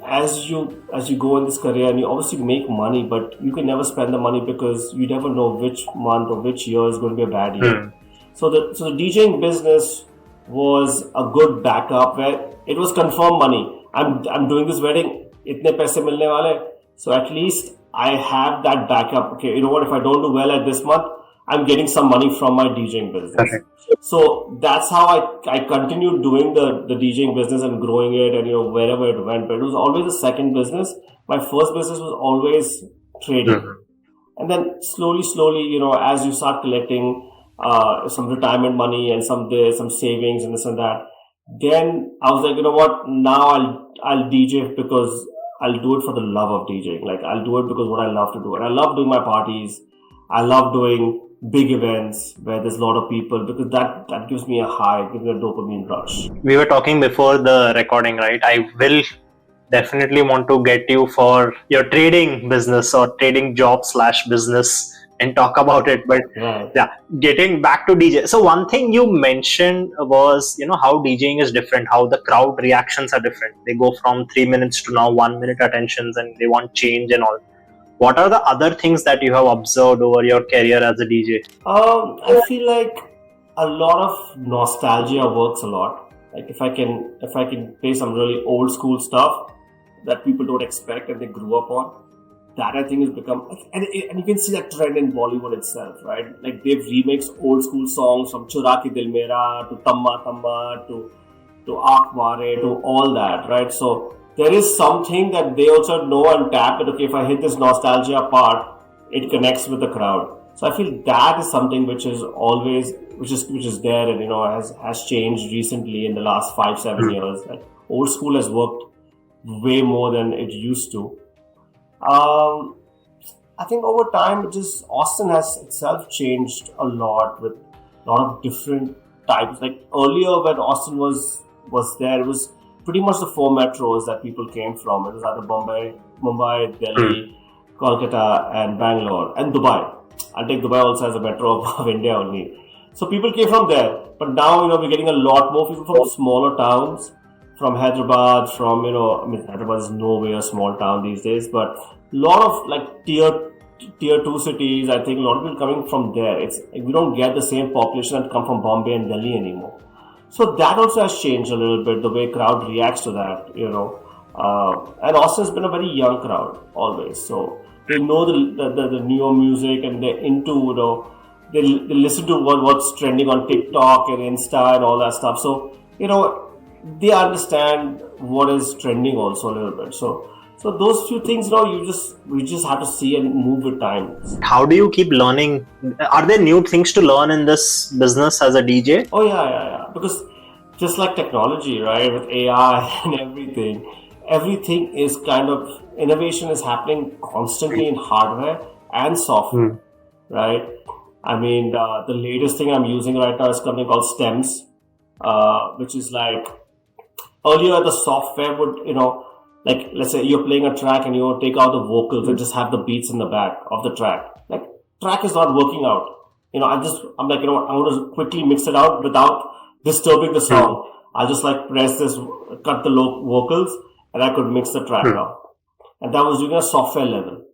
as you go in this career, and you obviously make money, but you can never spend the money because you never know which month or which year is going to be a bad year. So the DJing business was a good backup where it was confirmed money. I'm doing this wedding, itne paise milne wale. So at least I have that backup. Okay, you know what? If I don't do well at this month, I'm getting some money from my DJing business. Perfect. So that's how I continued doing the DJing business and growing it, and wherever it went. But it was always a second business. My first business was always trading. And then slowly, as you start collecting some retirement money and some savings and this and that, then I was like, you know what? Now I'll DJ because I'll do it for the love of DJing. Like, I'll do it because what I love to do. And I love doing my parties. I love doing big events where there's a lot of people, because that gives me a high, gives me a dopamine rush. We were talking before the recording, right? I will definitely want to get you for your trading business or trading job / business and talk about it. But yeah, getting back to DJ. So one thing you mentioned was, how DJing is different, how the crowd reactions are different. They go from 3 minutes to now 1 minute attentions, and they want change and all. What are the other things that you have observed over your career as a DJ? I feel like a lot of nostalgia works a lot. Like if I can play some really old school stuff that people don't expect and they grew up on, that I think has become, and you can see that trend in Bollywood itself, right? Like they've remixed old school songs from Chura Ki Dil Mera to Tamma Tamma to Aakh Mare to all that, right? So there is something that they also know and tap it. Okay, if I hit this nostalgia part, it connects with the crowd. So I feel that is something which is always, which is there, and has changed recently in the last 5-7 years. Like old school has worked way more than it used to. I think over time, Austin has itself changed a lot with a lot of different types. Like earlier when Austin was there, it was pretty much the 4 metros that people came from. It was either Mumbai, Delhi, Kolkata, and Bangalore, and Dubai. I'll take Dubai also as a metro of India only. So people came from there. But now, we're getting a lot more people from smaller towns, from Hyderabad, Hyderabad is no way a small town these days, but a lot of like tier 2 cities. I think a lot of people coming from there. We don't get the same population that come from Bombay and Delhi anymore. So that also has changed a little bit, the way crowd reacts to that, and Austin's been a very young crowd always. So they know the newer music, and they're into, they listen to what's trending on TikTok and Insta and all that stuff. So, they understand what is trending also a little bit. So those few things, we just have to see and move with time. How do you keep learning? Are there new things to learn in this business as a DJ? Oh yeah. Because just like technology, right, with AI and everything is kind of, innovation is happening constantly in hardware and software, right? I mean, the latest thing I'm using right now is something called stems, which is like, earlier the software would, like let's say you're playing a track and you take out the vocals and just have the beats in the back of the track. Like track is not working out. I'm like, I want to quickly mix it out without disturbing the song. I'll just like press this, cut the low vocals, and I could mix the track out. And that was doing a software level.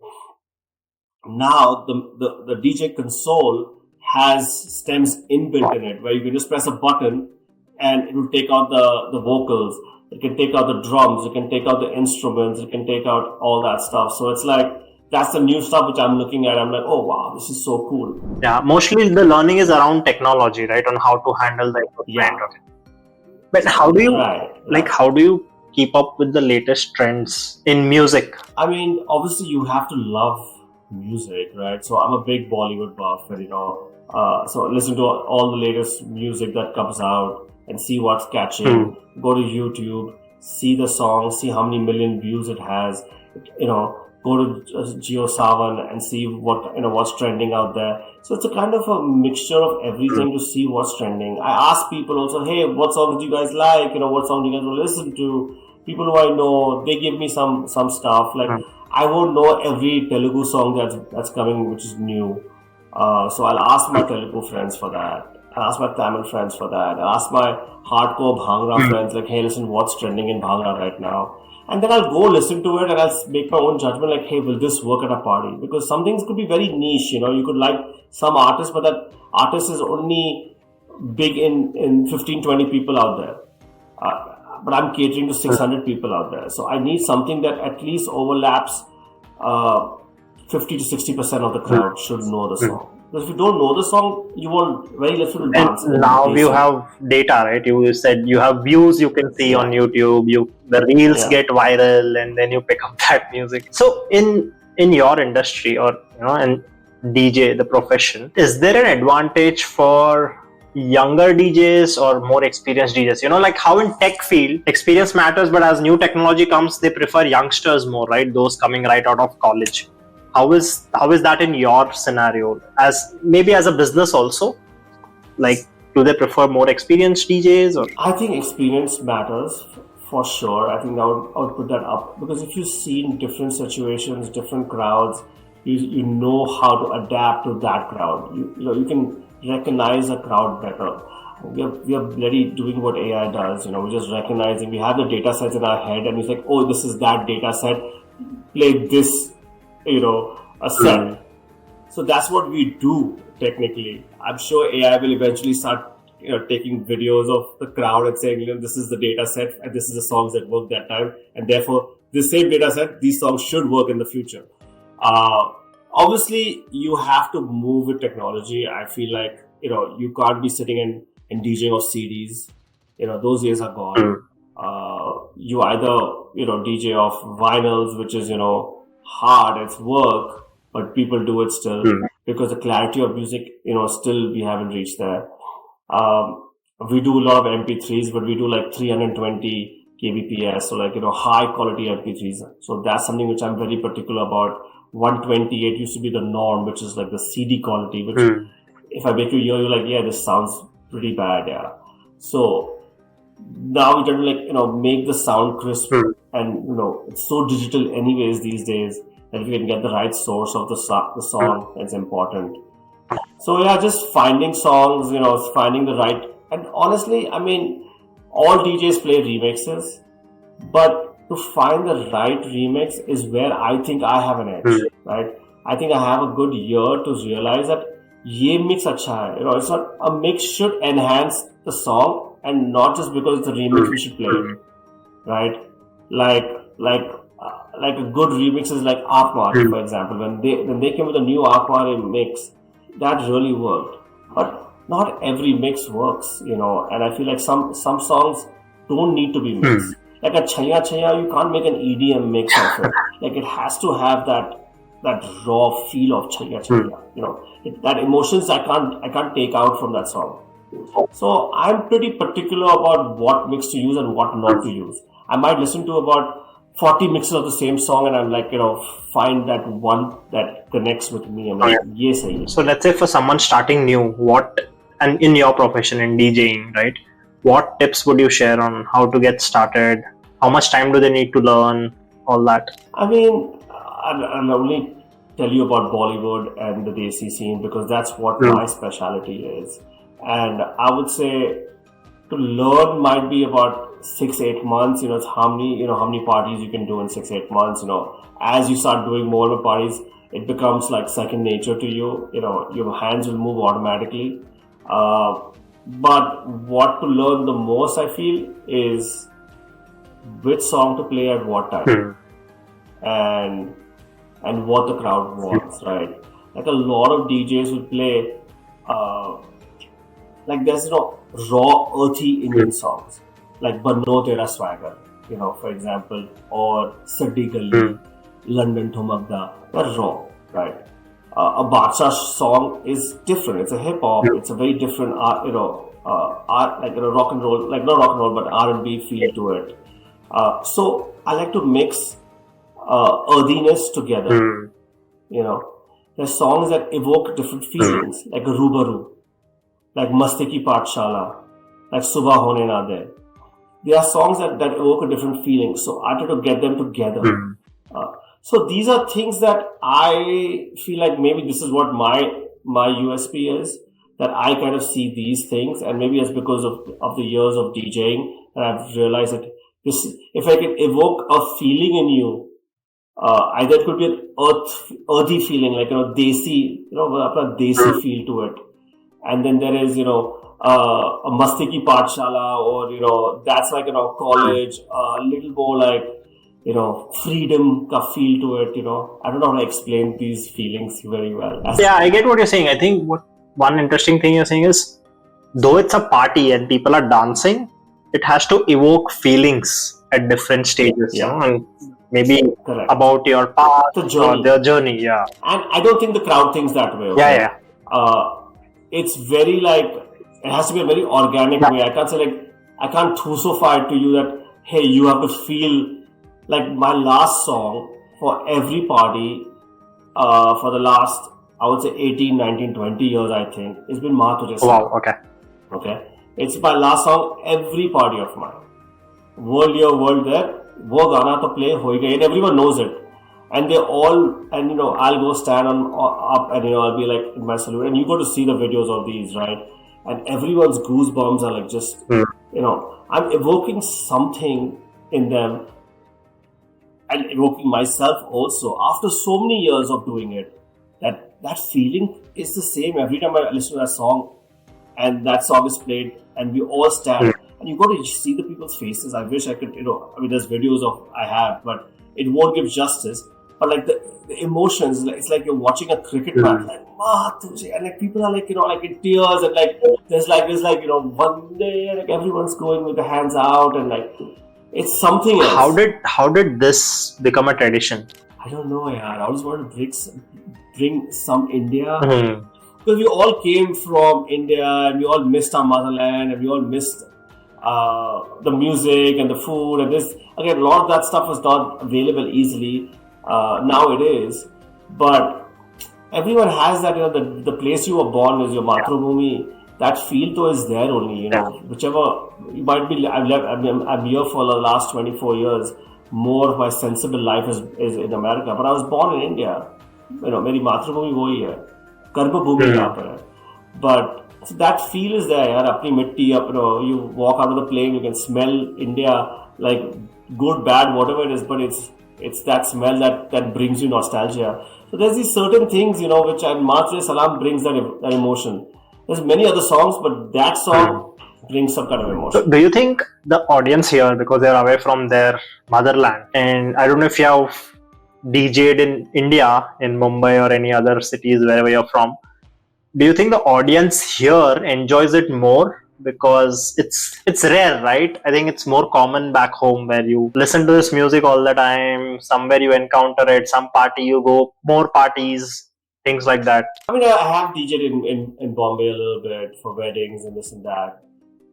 Now the DJ console has stems inbuilt in it, where you can just press a button and it will take out the vocals. It can take out the drums. It can take out the instruments. It can take out all that stuff. So it's like, that's the new stuff which I'm looking at. I'm like, oh wow, this is so cool. Yeah, mostly the learning is around technology, right? On how to handle the equipment. Yeah. But how do you how do you keep up with the latest trends in music? I mean, obviously you have to love music, right? So I'm a big Bollywood buff, and so listen to all the latest music that comes out and see what's catching. Go to YouTube, see the song, see how many million views it has. Go to JioSaavn and see what's trending out there. So it's a kind of a mixture of everything to see what's trending. I ask people also, hey, what songs do you guys like? What song do you guys want to listen to? People who I know, they give me some stuff. Like I won't know every Telugu song that's coming, which is new. So I'll ask my Telugu friends for that. I'll ask my Tamil friends for that. I'll ask my hardcore Bhangra friends, like, hey, listen, what's trending in Bhangra right now? And then I'll go listen to it and I'll make my own judgment, like, hey, will this work at a party? Because some things could be very niche, you could like some artist, but that artist is only big in 15, 20 people out there. But I'm catering to 600 people out there. So I need something that at least overlaps 50 to 60% of the crowd should know the song. Because if you don't know the song, you won't very little will dance. And now you have data, right? You said you have views you can see on YouTube. The reels get viral, and then you pick up that music. So in your industry, or in DJ, the profession, is there an advantage for younger DJs or more experienced DJs? Like how in tech field, experience matters, but as new technology comes, they prefer youngsters more, right? Those coming right out of college. How is that in your scenario? As maybe as a business also, like, do they prefer more experienced DJs? Or I think experience matters for sure. I think I would put that up, because if you've seen different situations, different crowds, you know how to adapt to that crowd. You can recognize a crowd better. We are bloody doing what AI does. We're just recognizing. We have the data sets in our head, and it's like, oh, this is that data set. Play this, a set. So that's what we do technically. I'm sure AI will eventually start, taking videos of the crowd and saying, this is the data set and this is the songs that work that time, and therefore this same data set, these songs should work in the future. Obviously, you have to move with technology. I feel like, you can't be sitting and DJing of CDs. Those days are gone. You either, DJ of vinyls, which is, hard, it's work, but people do it still because the clarity of music, still we haven't reached there. We do a lot of MP3s, but we do like 320 kbps, so like, high quality MP3s. So that's something which I'm very particular about. 128 used to be the norm, which is like the CD quality, which if I make you hear, you're like, yeah, this sounds pretty bad, yeah. So now we try to make the sound crisp, and it's so digital anyways these days that if you can get the right source of the song, it's important. So yeah, just finding songs, finding the right, and honestly, I mean, all DJs play remixes, but to find the right remix is where I think I have an edge, right? I think I have a good year to realize that ye mix acha hai. It's not, a mix should enhance the song, and not just because it's a remix we should play it, right? Like a good remix is like Akmar, for example. When they came with a new Akmar mix, that really worked. But not every mix works, and I feel like some songs don't need to be mixed. Like a Chaya Chaya, you can't make an EDM mix of it. Like, it has to have that raw feel of Chaya Chaya. That emotions I can't take out from that song. So I'm pretty particular about what mix to use and what not to use. I might listen to about 40 mixes of the same song, and I'm like, find that one that connects with me. I'm like, yes, I use. So let's say for someone starting new, and in your profession in DJing, right? What tips would you share on how to get started? How much time do they need to learn? All that. I mean, I'll only tell you about Bollywood and the Desi scene, because that's what my specialty is. And I would say to learn might be about 6-8 months. It's how many parties you can do in 6-8 months. As you start doing more parties, it becomes like second nature to you. Your hands will move automatically. But what to learn the most, I feel, is which song to play at what time, and what the crowd wants, right? Like a lot of DJs will play, like there's raw, earthy Indian songs, like Banno Tera Swagger, for example, or Saddi Galli, London Thumakda. They're raw, right? A Bacha song is different. It's a hip hop. It's a very different art, like rock and roll, like not rock and roll, but R&B feel to it. So I like to mix earthiness together. There's songs that evoke different feelings, like Rubaru, like Masti Ki Pathshala, like Subha Hone Na De. There are songs that evoke a different feeling, so I try to get them together. So these are things that I feel like maybe this is what my USP is, that I kind of see these things, and maybe it's because of the years of DJing, and I've realized that this, if I can evoke a feeling in you, either it could be an earthy feeling, like, desi, apna desi feel to it, and then there is, a masti ki pathshala, or that's like, college, a little more like, freedom ka feel to it. I don't know how to explain these feelings very well. Yeah, I get what you're saying. I think what one interesting thing you're saying is, though it's a party and people are dancing, it has to evoke feelings at different stages, and maybe Correct. about your past The journey. or their journey. Yeah. And I don't think the crowd thinks that way. Okay? Yeah. It's very like, it has to be a very organic way. I can't say like, I can't thusify it to you that, hey, you have to feel like my last song for every party, for the last, I would say 18, 19, 20 years, I think, it's been Maa Tujhe Se. Wow. Okay. Okay. It's my last song every party of mine. World here, world there. Wo gana to play hoy gaye, and everyone knows it. And they all, and I'll go stand up, and I'll be like in my salute, and you go to see the videos of these, right? And everyone's goosebumps are like just, I'm evoking something in them, and evoking myself also after so many years of doing it. That feeling is the same every time I listen to that song, and that song is played, and we all stand. And you got to see the people's faces. I wish I could, there's videos of I have, but it won't give justice. But like the emotions, it's like you're watching a cricket match, like Maa Tujhe, and like people are like, like in tears, and like there's like one day, like everyone's going with their hands out, and like it's something else. How did this become a tradition? I don't know, yaar. I always want to bring some India. Because we all came from India, and we all missed our motherland, and we all missed the music and the food, and this, again, a lot of that stuff was not available easily. Now it is, but everyone has that. The place you were born is your Matrubhumi. That feel though is there only. Whichever you might be. I'm here for the last 24 years. More of my sensible life is in America, but I was born in India. मेरी मातृभूमि वही है, कर्मभूमि यहाँ पर है. But so that feel is there, यार. अपनी मिट्टी, you walk out of the plane, you can smell India, like good, bad, whatever it is, but it's that smell that brings you nostalgia. So there's these certain things, which, and Maa Tujhe Salam brings that emotion. There's many other songs, but that song brings some kind of emotion. So do you think the audience here, because they're away from their motherland, and I don't know if you have DJed in India, in Mumbai or any other cities, wherever you're from, do you think the audience here enjoys it more? Because it's rare, right? I think it's more common back home, where you listen to this music all the time. Somewhere you encounter it, some party you go, more parties, things like that. I mean, I have DJed in Bombay a little bit for weddings and this and that.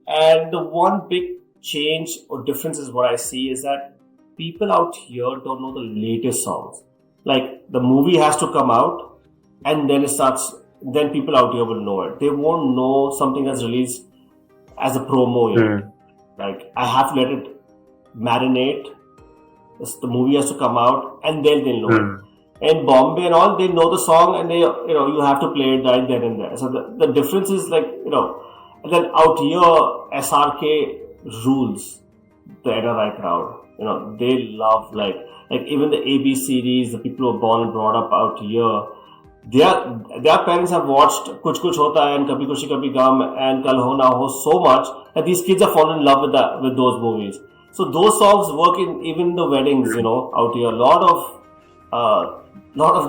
And the one big change or difference is what I see is that people out here don't know the latest songs. Like, the movie has to come out, and then then people out here will know it. They won't know something that's released as a promo. Like, I have to let it marinate. The movie has to come out, and then they'll know it. In Bombay and all, they know the song, and you have to play it right then and there. So the difference is like, and then out here, SRK rules the NRI crowd. They love like even the AB series, the people who are born and brought up out here. Their parents have watched Kuch Kuch Hota Hai and Kabhi Khushi Kabhi Gum and Kal Ho Na Ho so much that these kids have fallen in love with those movies. So those songs work in even the weddings, out here. A lot of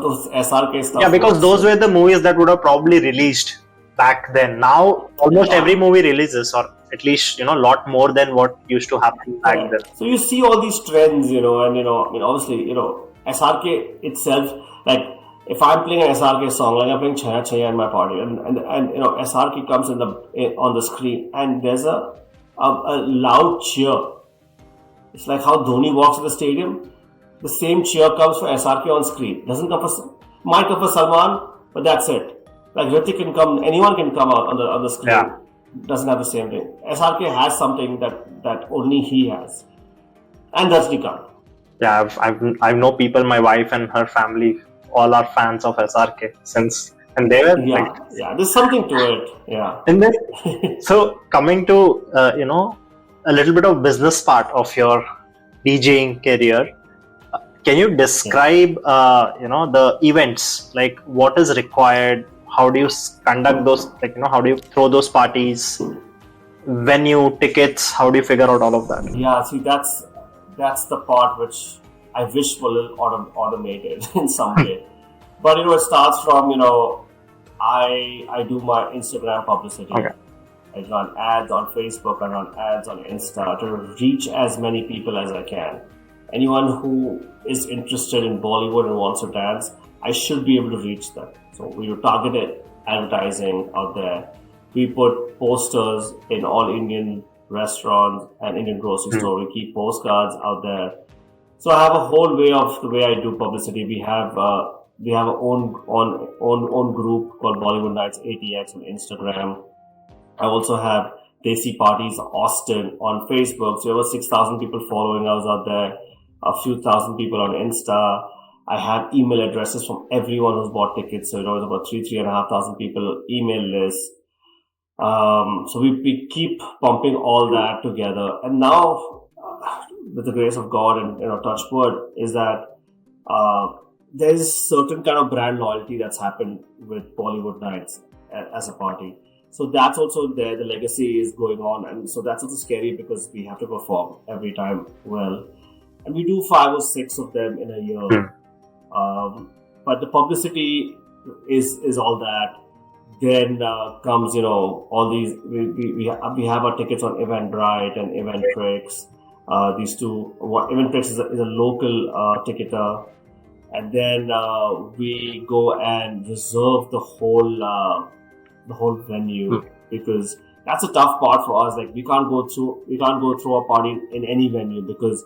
those SRK stuff. Yeah, because those were the movies that would have probably released back then. Now almost every movie releases, or at least a lot more than what used to happen back then. So you see all these trends, and obviously, SRK itself, like, if I'm playing an SRK song, like I'm playing Chaya Chaya in my party, and SRK comes on the screen, and there's a loud cheer. It's like how Dhoni walks in the stadium. The same cheer comes for SRK on screen. Might come for Salman, but that's it. Like Hrithik can come, anyone can come out on the screen. Yeah. Doesn't have the same thing. SRK has something that only he has, and Rajnikant. Yeah, I know people. My wife and her family all are fans of SRK since, and they were like, Yeah. There's something to it. Yeah. and then so coming to a little bit of business part of your DJing career. Can you describe, the events? Like, what is required? How do you conduct those? Like, how do you throw those parties? Venue, tickets? How do you figure out all of that? Yeah. See, that's the part which I wish were a little automated in some way. But it starts from I do my Instagram publicity. Okay. I run ads on Facebook. I run ads on Insta to reach as many people as I can. Anyone who is interested in Bollywood and wants to dance, I should be able to reach them. So we do targeted advertising out there. We put posters in all Indian restaurants and Indian grocery store. We keep postcards out there. So I have a whole way of the way I do publicity. We have our own group called Bollywood Nights ATX on Instagram. I also have Desi Parties Austin on Facebook. So we have 6,000 people following us out there, a few thousand people on Insta. I have email addresses from everyone who's bought tickets. So it's about 3,500 people email list. So we keep pumping all that together. And now, with the grace of God and touch wood, is that there's certain kind of brand loyalty that's happened with Bollywood Nights as a party. So that's also there. The legacy is going on, and so that's also scary because we have to perform every time well, and we do 5 or 6 of them in a year. But the publicity is all that. Then comes all these. We have our tickets on Eventbrite and Eventbrix. These two. Eventbrix is a local ticketer, and then we go and reserve the whole venue, because that's a tough part for us. Like we can't go through a party in any venue, because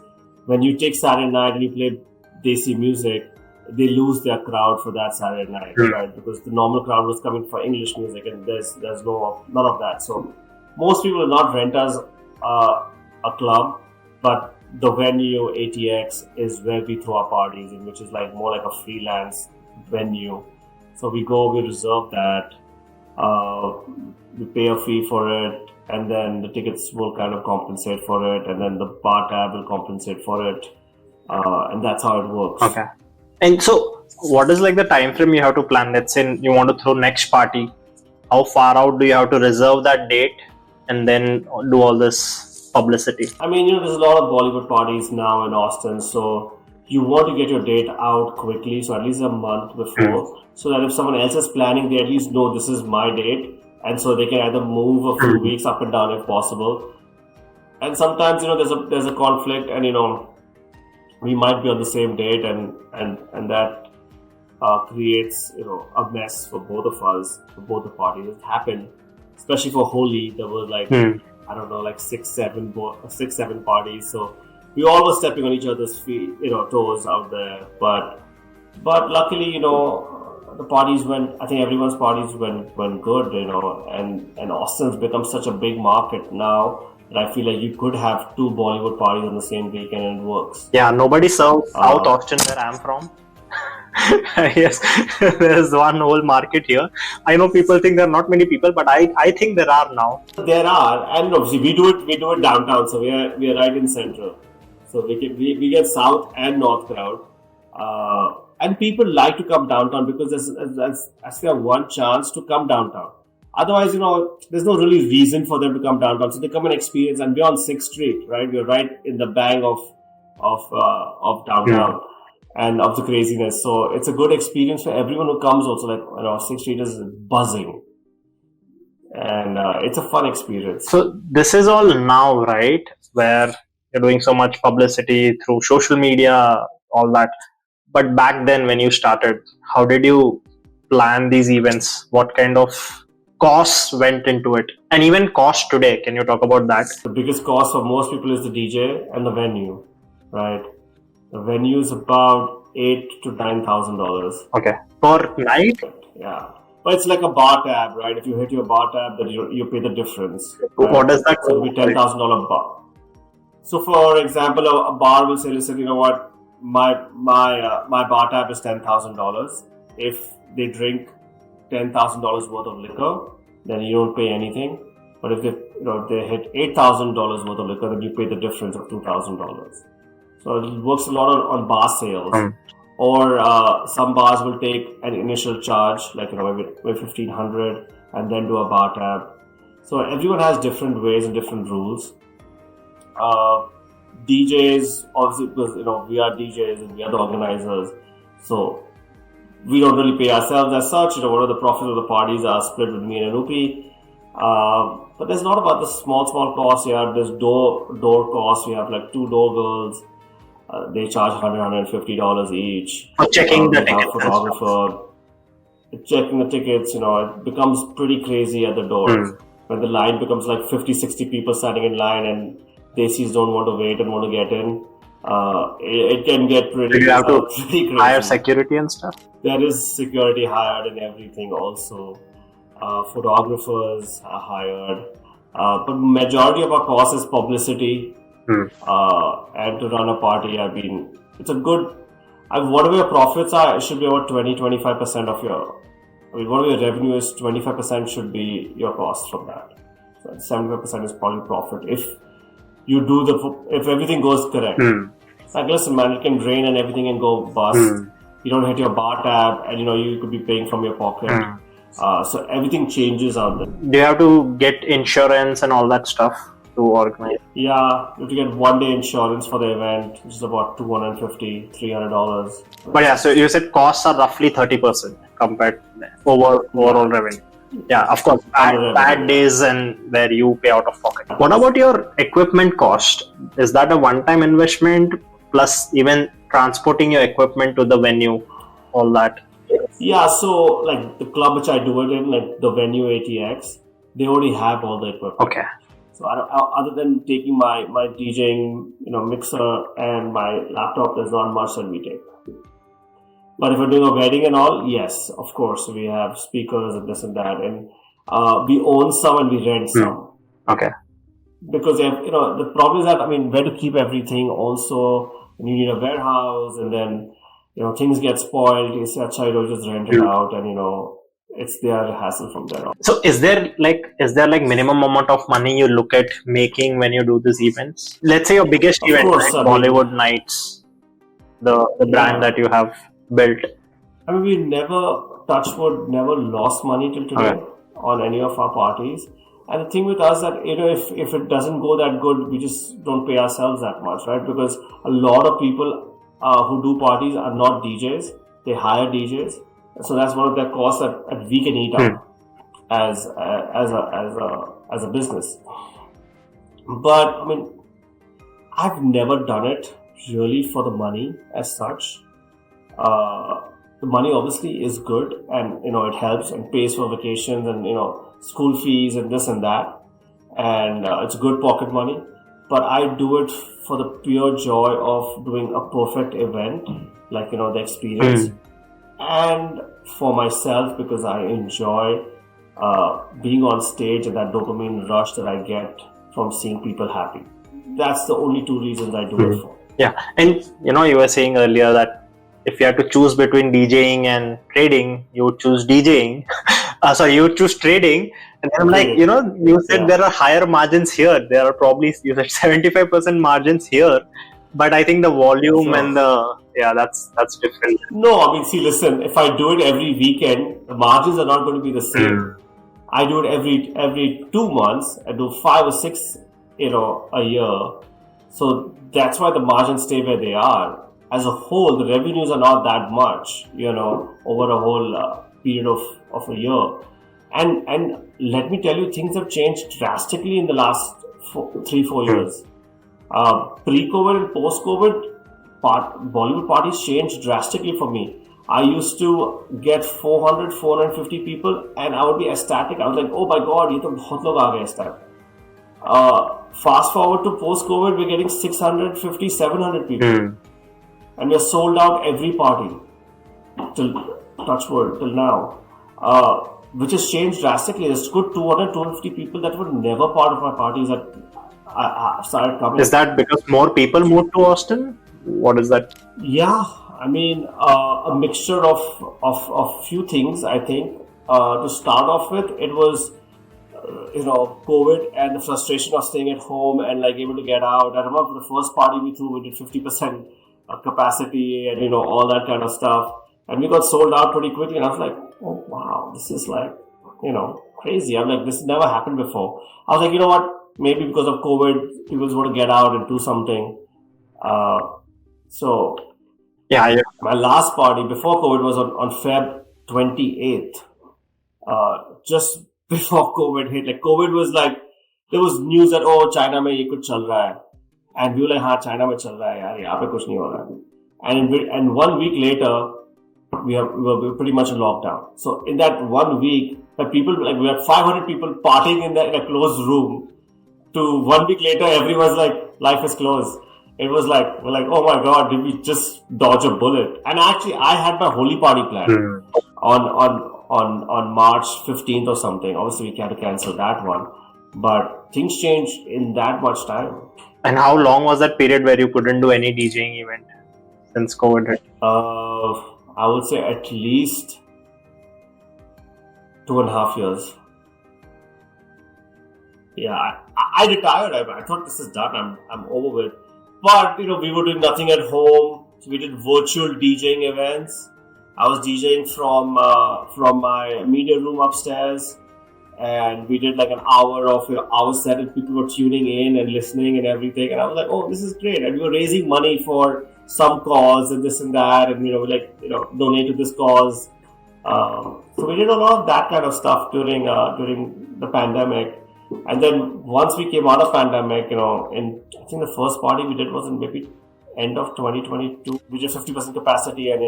when you take Saturday night and you play Desi music, they lose their crowd for that Saturday night, right? Because the normal crowd was coming for English music, and there's none of that. So most people will not rent us a club, but the venue ATX is where we throw our parties in, which is like more like a freelance venue. So we reserve that. We pay a fee for it, and then the tickets will kind of compensate for it, and then the bar tab will compensate for it, and that's how it works. Okay. And so, what is like the time frame you have to plan? Let's say you want to throw next party. How far out do you have to reserve that date, and then do all this publicity? I mean, there's a lot of Bollywood parties now in Austin, so you want to get your date out quickly, so at least a month before, so that if someone else is planning, they at least know this is my date, and so they can either move a few weeks up and down if possible. And sometimes there's a conflict, and we might be on the same date, and that creates a mess for both of us, for both the parties. It happened, especially for Holi. There was like I don't know, like 6-7 parties. So we all were stepping on each other's feet, toes out there. But luckily, the parties went. I think everyone's parties went good, and Austin's become such a big market now that I feel like you could have 2 Bollywood parties on the same weekend and it works. Yeah, nobody serves South Austin where I'm from. Yes, there's one whole market here. I know people think there are not many people, but I think there are now. There are, and obviously we do it downtown, so we are right in central. So we get south and north crowd, and people like to come downtown because there's actually one chance to come downtown. Otherwise, there's no really reason for them to come downtown. So they come and experience, and we're on 6th Street, right? We're right in the bang of downtown and of the craziness. So it's a good experience for everyone who comes. Also, like 6th Street is buzzing, and it's a fun experience. So this is all now, right? Where you're doing so much publicity through social media, all that. But back then, when you started, how did you plan these events? What kind of costs went into it, and even cost today? Can you talk about that? The biggest cost for most people is the DJ and the venue, right? The venue is about $8,000 to $9,000. Okay, per night. Yeah, but it's like a bar tab, right? If you hit your bar tab, then you pay the difference. Right? What does that? So it'll be $10,000 bar. So, for example, a bar will say, "Listen, you know what? my bar tab is $10,000. If they drink $10,000 worth of liquor, then you don't pay anything. But if they hit $8,000 worth of liquor, then you pay the difference of $2,000. So it works a lot on bar sales. Or some bars will take an initial charge, like maybe $1,500, and then do a bar tab. So everyone has different ways and different rules. DJs, obviously, because we are DJs and we are the organizers, so we don't really pay ourselves as such. What are the profits of the parties are split with me and Anupi. But there's not about the small costs here. There's door costs. We have like 2 door girls. They charge $150 each. For checking the tickets. Photographer, checking the tickets, it becomes pretty crazy at the doors. When the line becomes like 50-60 people standing in line and Desis don't want to wait and want to get in, it can get pretty, you have to pretty crazy. Hire security and stuff? There is security hired and everything also. Photographers are hired. But majority of our cost is publicity. And to run a party, it's a good, whatever your profits are, it should be about 20-25% of your, whatever your revenue is, 25% should be your cost from that. So 75% is probably profit. If you do if everything goes correct. Like, listen, man, it can drain and everything can go bust. You don't hit your bar tab and, you could be paying from your pocket. So everything changes out there. Do you have to get insurance and all that stuff to organize? Yeah, you have to get 1-day insurance for the event, which is about $250-$300. But yeah, so you said costs are roughly 30% compared to overall revenue. Yeah, of course, bad days and where you pay out of pocket. What about your equipment cost? Is that a one-time investment plus even transporting your equipment to the venue, all that? Yeah, so like the club which I do it in, like the venue ATX, they already have all the equipment. Okay. So other than taking my DJing, mixer and my laptop, there's not much that we take. But if we're doing a wedding and all, yes, of course, we have speakers and this and that, and we own some and we rent some. Okay. Because the problem is that where to keep everything also, and you need a warehouse, and then things get spoiled. You say, "Acha, just rent it out," and it's their hassle from there on. So is there like minimum amount of money you look at making when you do these events? Let's say your biggest event, course, Bollywood Nights, the brand that you have built. We never, touch wood, never lost money till today on any of our parties. And the thing with us that if it doesn't go that good, we just don't pay ourselves that much, right? Because a lot of people who do parties are not DJs; they hire DJs. So that's one of their costs that we can eat up as a business. But I've never done it really for the money as such. The money obviously is good, and it helps and pays for vacations and school fees and this and that, and it's good pocket money. But I do it for the pure joy of doing a perfect event, like the experience. And for myself, because I enjoy being on stage and that dopamine rush that I get from seeing people happy. That's the only 2 reasons I do it for. Yeah, and you were saying earlier that if you had to choose between DJing and trading, you would choose DJing. You would choose trading. And I'm like, you said there are higher margins here. There are probably, you said 75% margins here. But I think the volume and that's different. No, see, listen, if I do it every weekend, the margins are not going to be the same. I do it every 2 months. I do 5 or 6, a year. So that's why the margins stay where they are. As a whole, the revenues are not that much, over a whole period of a year. And let me tell you, things have changed drastically in the last 3-4 years. Pre-COVID and post-COVID, Bollywood parties changed drastically for me. I used to get 400-450 people and I would be ecstatic. I was like, oh my god, ye to bahut log aa gaye is time. Fast forward to post-COVID, we're getting 650-700 people. And we're sold out every party till touchwood till now, which has changed drastically. There's good 200-250 people that were never part of my parties that I started coming. Is that because more people moved to Austin? What is that? Yeah, I mean, a mixture of few things. I think to start off with, it was COVID and the frustration of staying at home and like able to get out. I remember the first party we threw, we did 50% capacity and all that kind of stuff, and we got sold out pretty quickly. And I was like, oh wow, this is like crazy. I'm like, this never happened before. I was like, you know what? Maybe because of COVID, people just want to get out and do something. So Yeah. my last party before COVID was on Feb 28th. Just before COVID hit. Like COVID was like, there was news that China mein ye kuch chal raha hai. And we were like, हाँ China में चल रहा है यार, यहाँ पे कुछ नहीं हो रहा है. And 1 week later, we were pretty much in lockdown. So in that 1 week, we had 500 people partying in a closed room. To 1 week later, everyone's like, life is closed. It was like, we're like, oh my god, did we just dodge a bullet? And actually, I had my holy party planned on March 15th or something. Obviously, we had to cancel that one. But things changed in that much time. And how long was that period where you couldn't do any DJing event since COVID hit? I would say at least 2.5 years. Yeah, I retired. I thought this is done. I'm over with. But we were doing nothing at home, so we did virtual DJing events. I was DJing from my media room upstairs. And we did like an hour of our set, and people were tuning in and listening and everything. And I was like, oh, this is great. And we were raising money for some cause and this and that, and donate to this cause. So we did a lot of that kind of stuff during the pandemic. And then once we came out of pandemic, I think the first party we did was in maybe end of 2022. We did 50% capacity, and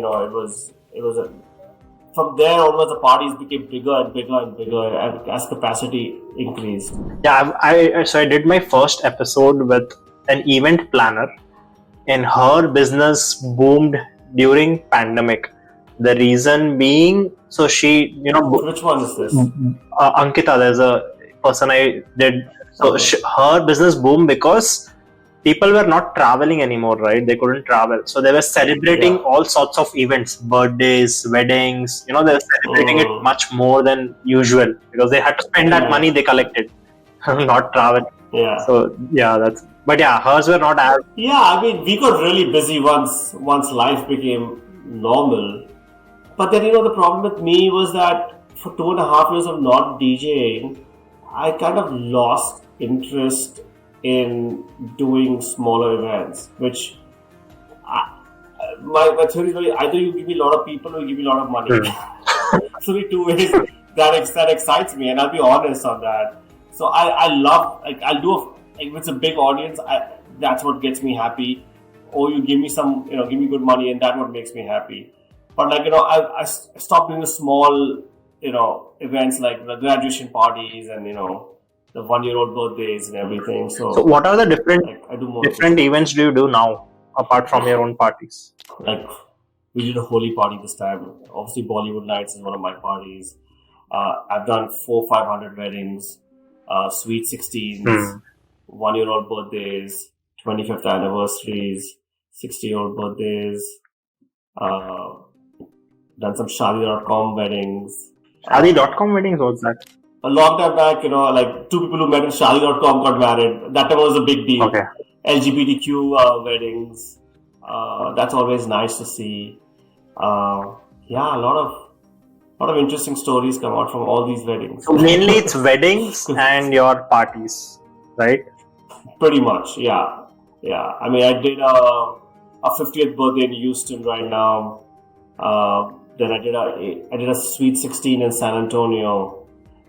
from there onwards, the parties became bigger and bigger and bigger as capacity increased. Yeah, so I did my first episode with an event planner, and her business boomed during pandemic. The reason being, so she, Which one is this? Ankita, there's a person I did. So her business boomed because people were not traveling anymore, right? They couldn't travel. So they were celebrating all sorts of events, birthdays, weddings. They were celebrating it much more than usual because they had to spend that money they collected, not travel. Yeah. So, but hers were not as... Yeah, I mean, we got really busy once life became normal. But then, the problem with me was that for 2.5 years of not DJing, I kind of lost interest in doing smaller events, which my theory is really, either you give me a lot of people or you give me a lot of money. So the two ways that excites me, and I'll be honest on that. So I love, I'll do if it's a big audience, that's what gets me happy. Or you give me some, give me good money, and that's what makes me happy. But I stopped doing the small, events like the graduation parties and the 1-year-old birthdays and everything. So what are the different I do more different events do you do now apart from your own parties? Like we did a holy party this time. Obviously, Bollywood nights is one of my parties. I've done 400-500 weddings, sweet 16s, 1-year-old birthdays, 25th anniversaries, 60-year-old birthdays. Done some Shadi.com weddings. Shadi.com weddings, what's that? A long time back, like two people who met in Shadi.com got married. That time was a big deal. Okay. LGBTQ weddings. That's always nice to see. A lot of interesting stories come out from all these weddings. So mainly it's weddings and your parties, right? Pretty much, yeah. I mean, I did a 50th birthday in Houston right now. Then I did a sweet 16 in San Antonio.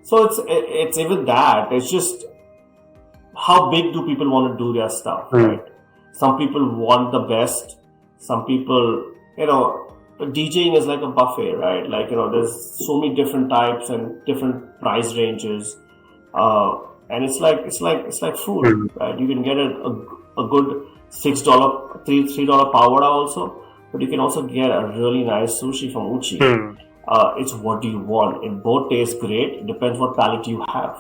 So it's even that. It's just how big do people want to do their stuff, right? Some people want the best. Some people, DJing is like a buffet, right? Like, there's so many different types and different price ranges. And it's like food, right? You can get a good $6, $3 powder also, but you can also get a really nice sushi from Uchi. It's what do you want. It both tastes great. It depends what palate you have,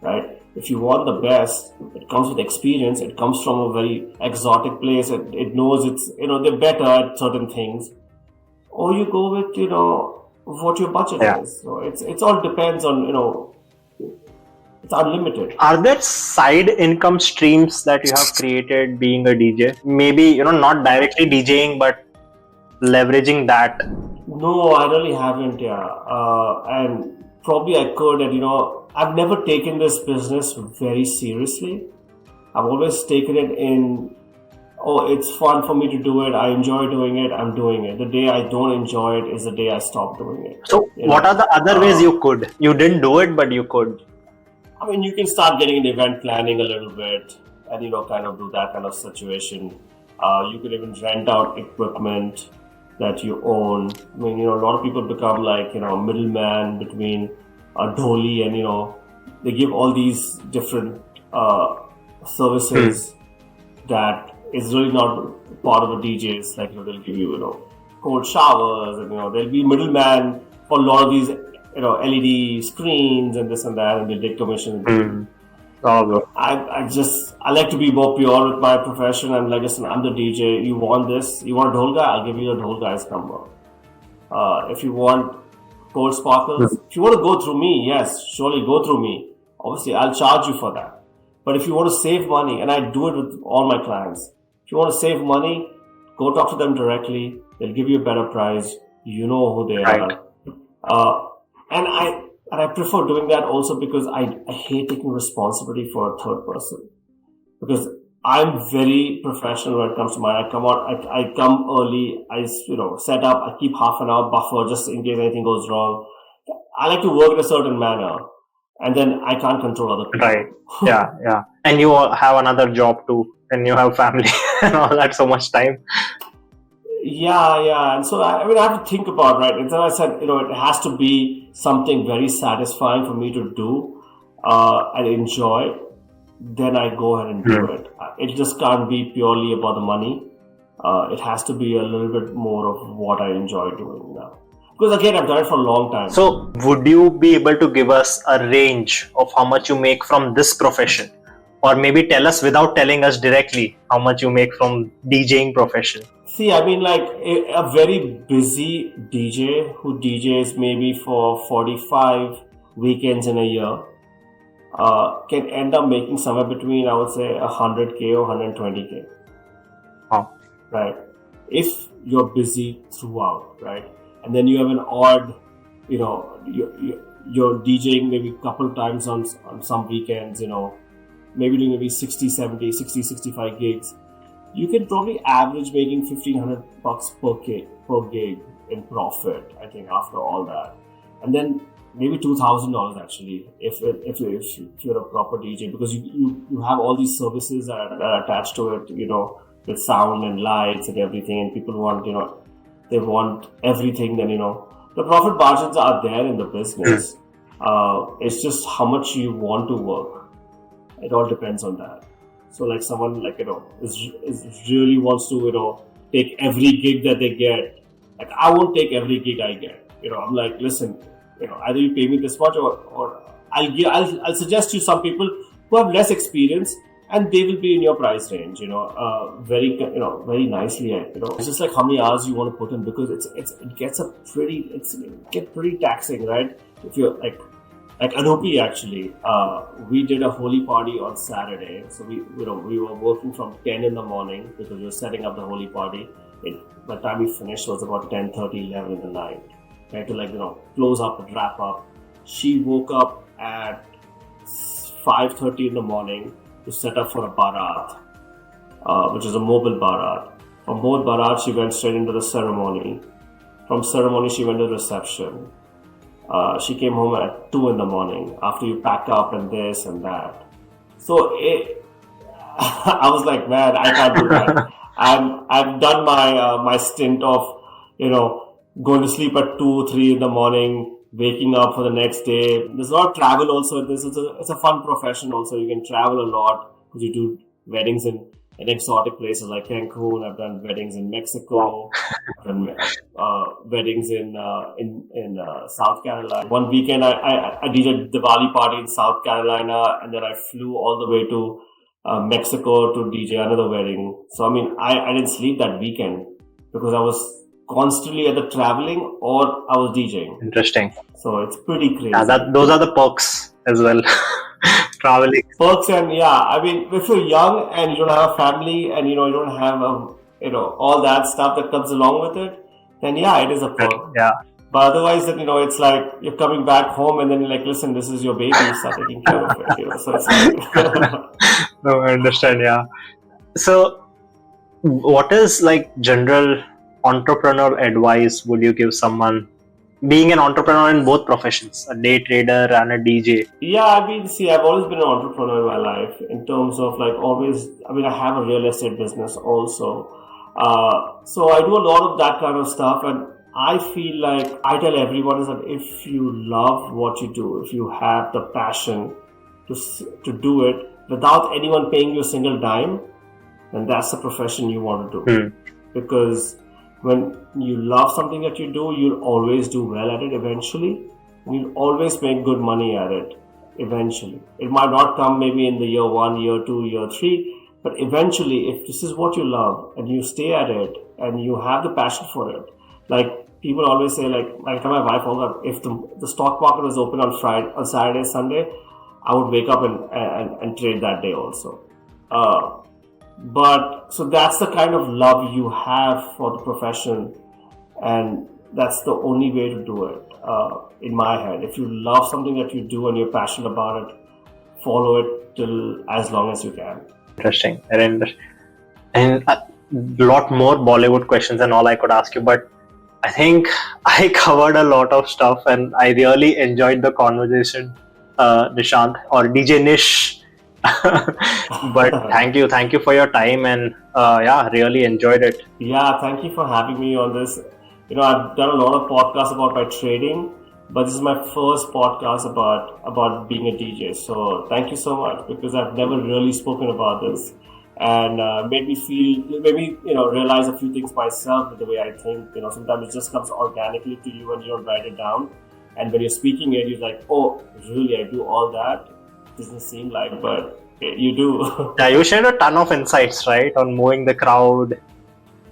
right? If you want the best, it comes with experience. It comes from a very exotic place. It knows it's, they're better at certain things. Or you go with, what your budget is. So it's all depends on, it's unlimited. Are there side income streams that you have created being a DJ? Maybe, not directly DJing, but leveraging that? No, I really haven't, and probably I could, and I've never taken this business very seriously. I've always taken it in, it's fun for me to do it. I enjoy doing it. I'm doing it. The day I don't enjoy it is the day I stop doing it. So what are the other ways you could? You didn't do it, but you could. I mean, you can start getting into event planning a little bit and, kind of do that kind of situation. You could even rent out equipment that you own. I mean, a lot of people become like, middleman between a dholi and, they give all these different services that is really not part of a DJ's. Like, they'll give you, cold showers and, there'll be middleman for a lot of these, LED screens and this and that, and they'll take commission. I like to be more pure with my profession. I'm like, listen, I'm the DJ. You want this? You want a dhol guy? I'll give you the dhol guy's number. If you want cold sparkles, if you want to go through me, yes, surely go through me. Obviously, I'll charge you for that. But if you want to save money, and I do it with all my clients, if you want to save money, go talk to them directly. They'll give you a better price. You know who they are. And I prefer doing that also because I hate taking responsibility for a third person. Because I'm very professional when it comes to mine. I come out, I come early, I set up, I keep half an hour buffer just in case anything goes wrong. I like to work in a certain manner, and then I can't control other people. Right. Yeah. And you have another job too, and you have family and all that, so much time. Yeah. And so, I have to think about, right? And then I said, it has to be something very satisfying for me to do and enjoy. Then I go ahead and do it. It just can't be purely about the money. It has to be a little bit more of what I enjoy doing now. Because again, I've done it for a long time. So, would you be able to give us a range of how much you make from this profession? Or maybe tell us without telling us directly how much you make from DJing profession? See, like a very busy DJ who DJs maybe for 45 weekends in a year can end up making somewhere between, I would say, 100K or 120K. Oh. Right? If you're busy throughout, right? And then you have an odd, you're DJing maybe a couple of times on some weekends, maybe doing maybe 60, 65 gigs. You can probably average making $1,500 per gig in profit, I think, after all that. And then maybe $2,000 actually, if you're a proper DJ, because you have all these services that are attached to it, with sound and lights and everything, and people want, they want everything, then, the profit margins are there in the business. It's just how much you want to work. It all depends on that. So like someone is really wants to, take every gig that they get. Like I won't take every gig I get. I'm like, listen, either you pay me this much or I'll suggest you some people who have less experience and they will be in your price range, very nicely, It's just like how many hours you want to put in, because it gets pretty taxing, right? If you're like Adopi actually, we did a holy party on Saturday. So we were working from 10 in the morning because we were setting up the holy party. By the time we finished, it was about 10:30, 11 in the night. We had to close up and wrap up. She woke up at 5:30 in the morning to set up for a barat, which is a mobile barat. From both barat, she went straight into the ceremony. From ceremony, she went to reception. She came home at 2 in the morning after you pack up and this and that. So I was like, man, I can't do that. I've done my stint of, going to sleep at 2, 3 in the morning, waking up for the next day. There's a lot of travel also. It's a fun profession also. You can travel a lot because you do weddings in in exotic places like Cancun. I've done weddings in Mexico. I've done weddings in South Carolina. One weekend, I did a Diwali party in South Carolina, and then I flew all the way to Mexico to DJ another wedding. So I mean, I didn't sleep that weekend because I was constantly either traveling or I was DJing. Interesting. So it's pretty crazy. Yeah, those are the perks as well. Traveling. Perks, and I mean, if you're young and you don't have a family and you don't have all that stuff that comes along with it, then it is a perk. Yeah. But otherwise, then it's like you're coming back home and then you're like, listen, this is your baby, start taking care of it. So it's like No, I understand. Yeah. So, what is like general entrepreneurial advice would you give someone being an entrepreneur in both professions, a day trader and a DJ? Yeah, I mean, see, I've always been an entrepreneur in my life in terms of like always, I mean, I have a real estate business also. So I do a lot of that kind of stuff, and I feel like I tell everyone is that if you love what you do, if you have the passion to do it without anyone paying you a single dime, then that's the profession you want to do. Because when you love something that you do, you'll always do well at it eventually. You'll always make good money at it eventually. It might not come maybe in the year 1, year 2, year 3, but eventually, if this is what you love and you stay at it and you have the passion for it, like people always say, like I tell my wife all that, if the stock market was open on Saturday, Sunday, I would wake up and trade that day also. But so that's the kind of love you have for the profession, and that's the only way to do it in my head. If you love something that you do and you're passionate about it, follow it till as long as you can. Interesting. And a lot more Bollywood questions and all I could ask you, but I think I covered a lot of stuff and I really enjoyed the conversation, Nishant, or DJ Nish. But thank you for your time, and really enjoyed it. Yeah, thank you for having me on this. I've done a lot of podcasts about my trading, but this is my first podcast about being a DJ. So thank you so much, because I've never really spoken about this, and made me realize a few things myself with the way I think. Sometimes it just comes organically to you and you don't write it down, and when you're speaking it, you're like, oh, really? I do all that? Doesn't seem like, but you do. Yeah, you shared a ton of insights, right, on moving the crowd,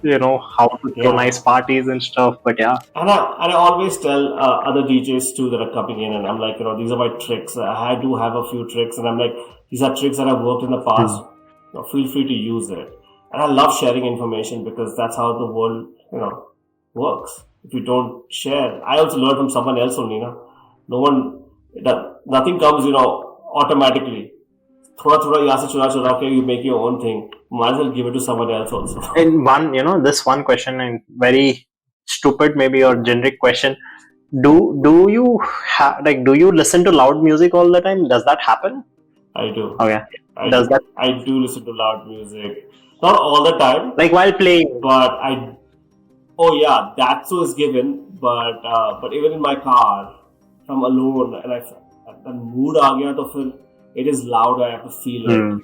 how to throw nice parties and stuff. But and I always tell other DJs too that are coming in, and I'm like, these are my tricks. I do have a few tricks, and I'm like, these are tricks that I've worked in the past. Feel free to use it. And I love sharing information because that's how the world works. If you don't share, I also learned from someone else only. Nothing comes automatically. Thoda yahan se chura ke you make your own thing. Might as well give it to someone else also. And this one question, and very stupid maybe or generic question, do you listen to loud music all the time? Does that happen? I do. Okay. I do listen to loud music. Not all the time. Like while playing. But that so is given. But even in my car, if I'm alone and the mood aa gaya, to fir it is loud. I have to feel it.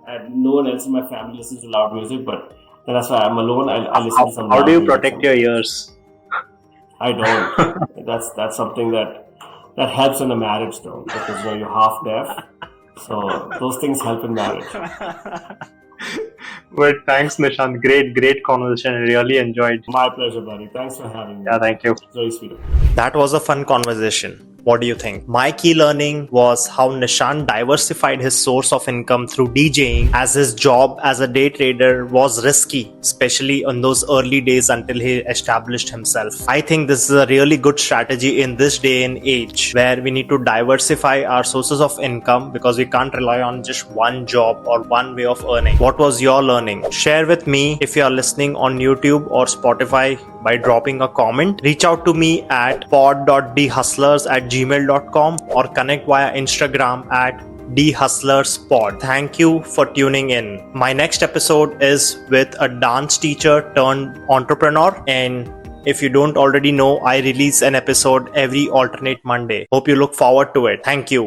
And no one else in my family listens to loud music, but that's why I'm alone. I listen to some. How do you protect your ears? I don't. That's something that helps in a marriage, though, because you're half deaf. So those things help in marriage. But thanks, Nishant. Great conversation. I really enjoyed. My pleasure, buddy. Thanks for having me. Yeah, thank you. Very sweet. That was a fun conversation. What do you think? My key learning was how Nishant diversified his source of income through DJing, as his job as a day trader was risky, especially on those early days until he established himself. I think this is a really good strategy in this day and age where we need to diversify our sources of income because we can't rely on just one job or one way of earning. What was your learning? Share with me if you are listening on YouTube or Spotify by dropping a comment. Reach out to me at pod.dhustlers@gmail.com or connect via Instagram at dhustlerspod. Thank you for tuning in. My next episode is with a dance teacher turned entrepreneur, and if you don't already know, I release an episode every alternate Monday. Hope you look forward to it. Thank you.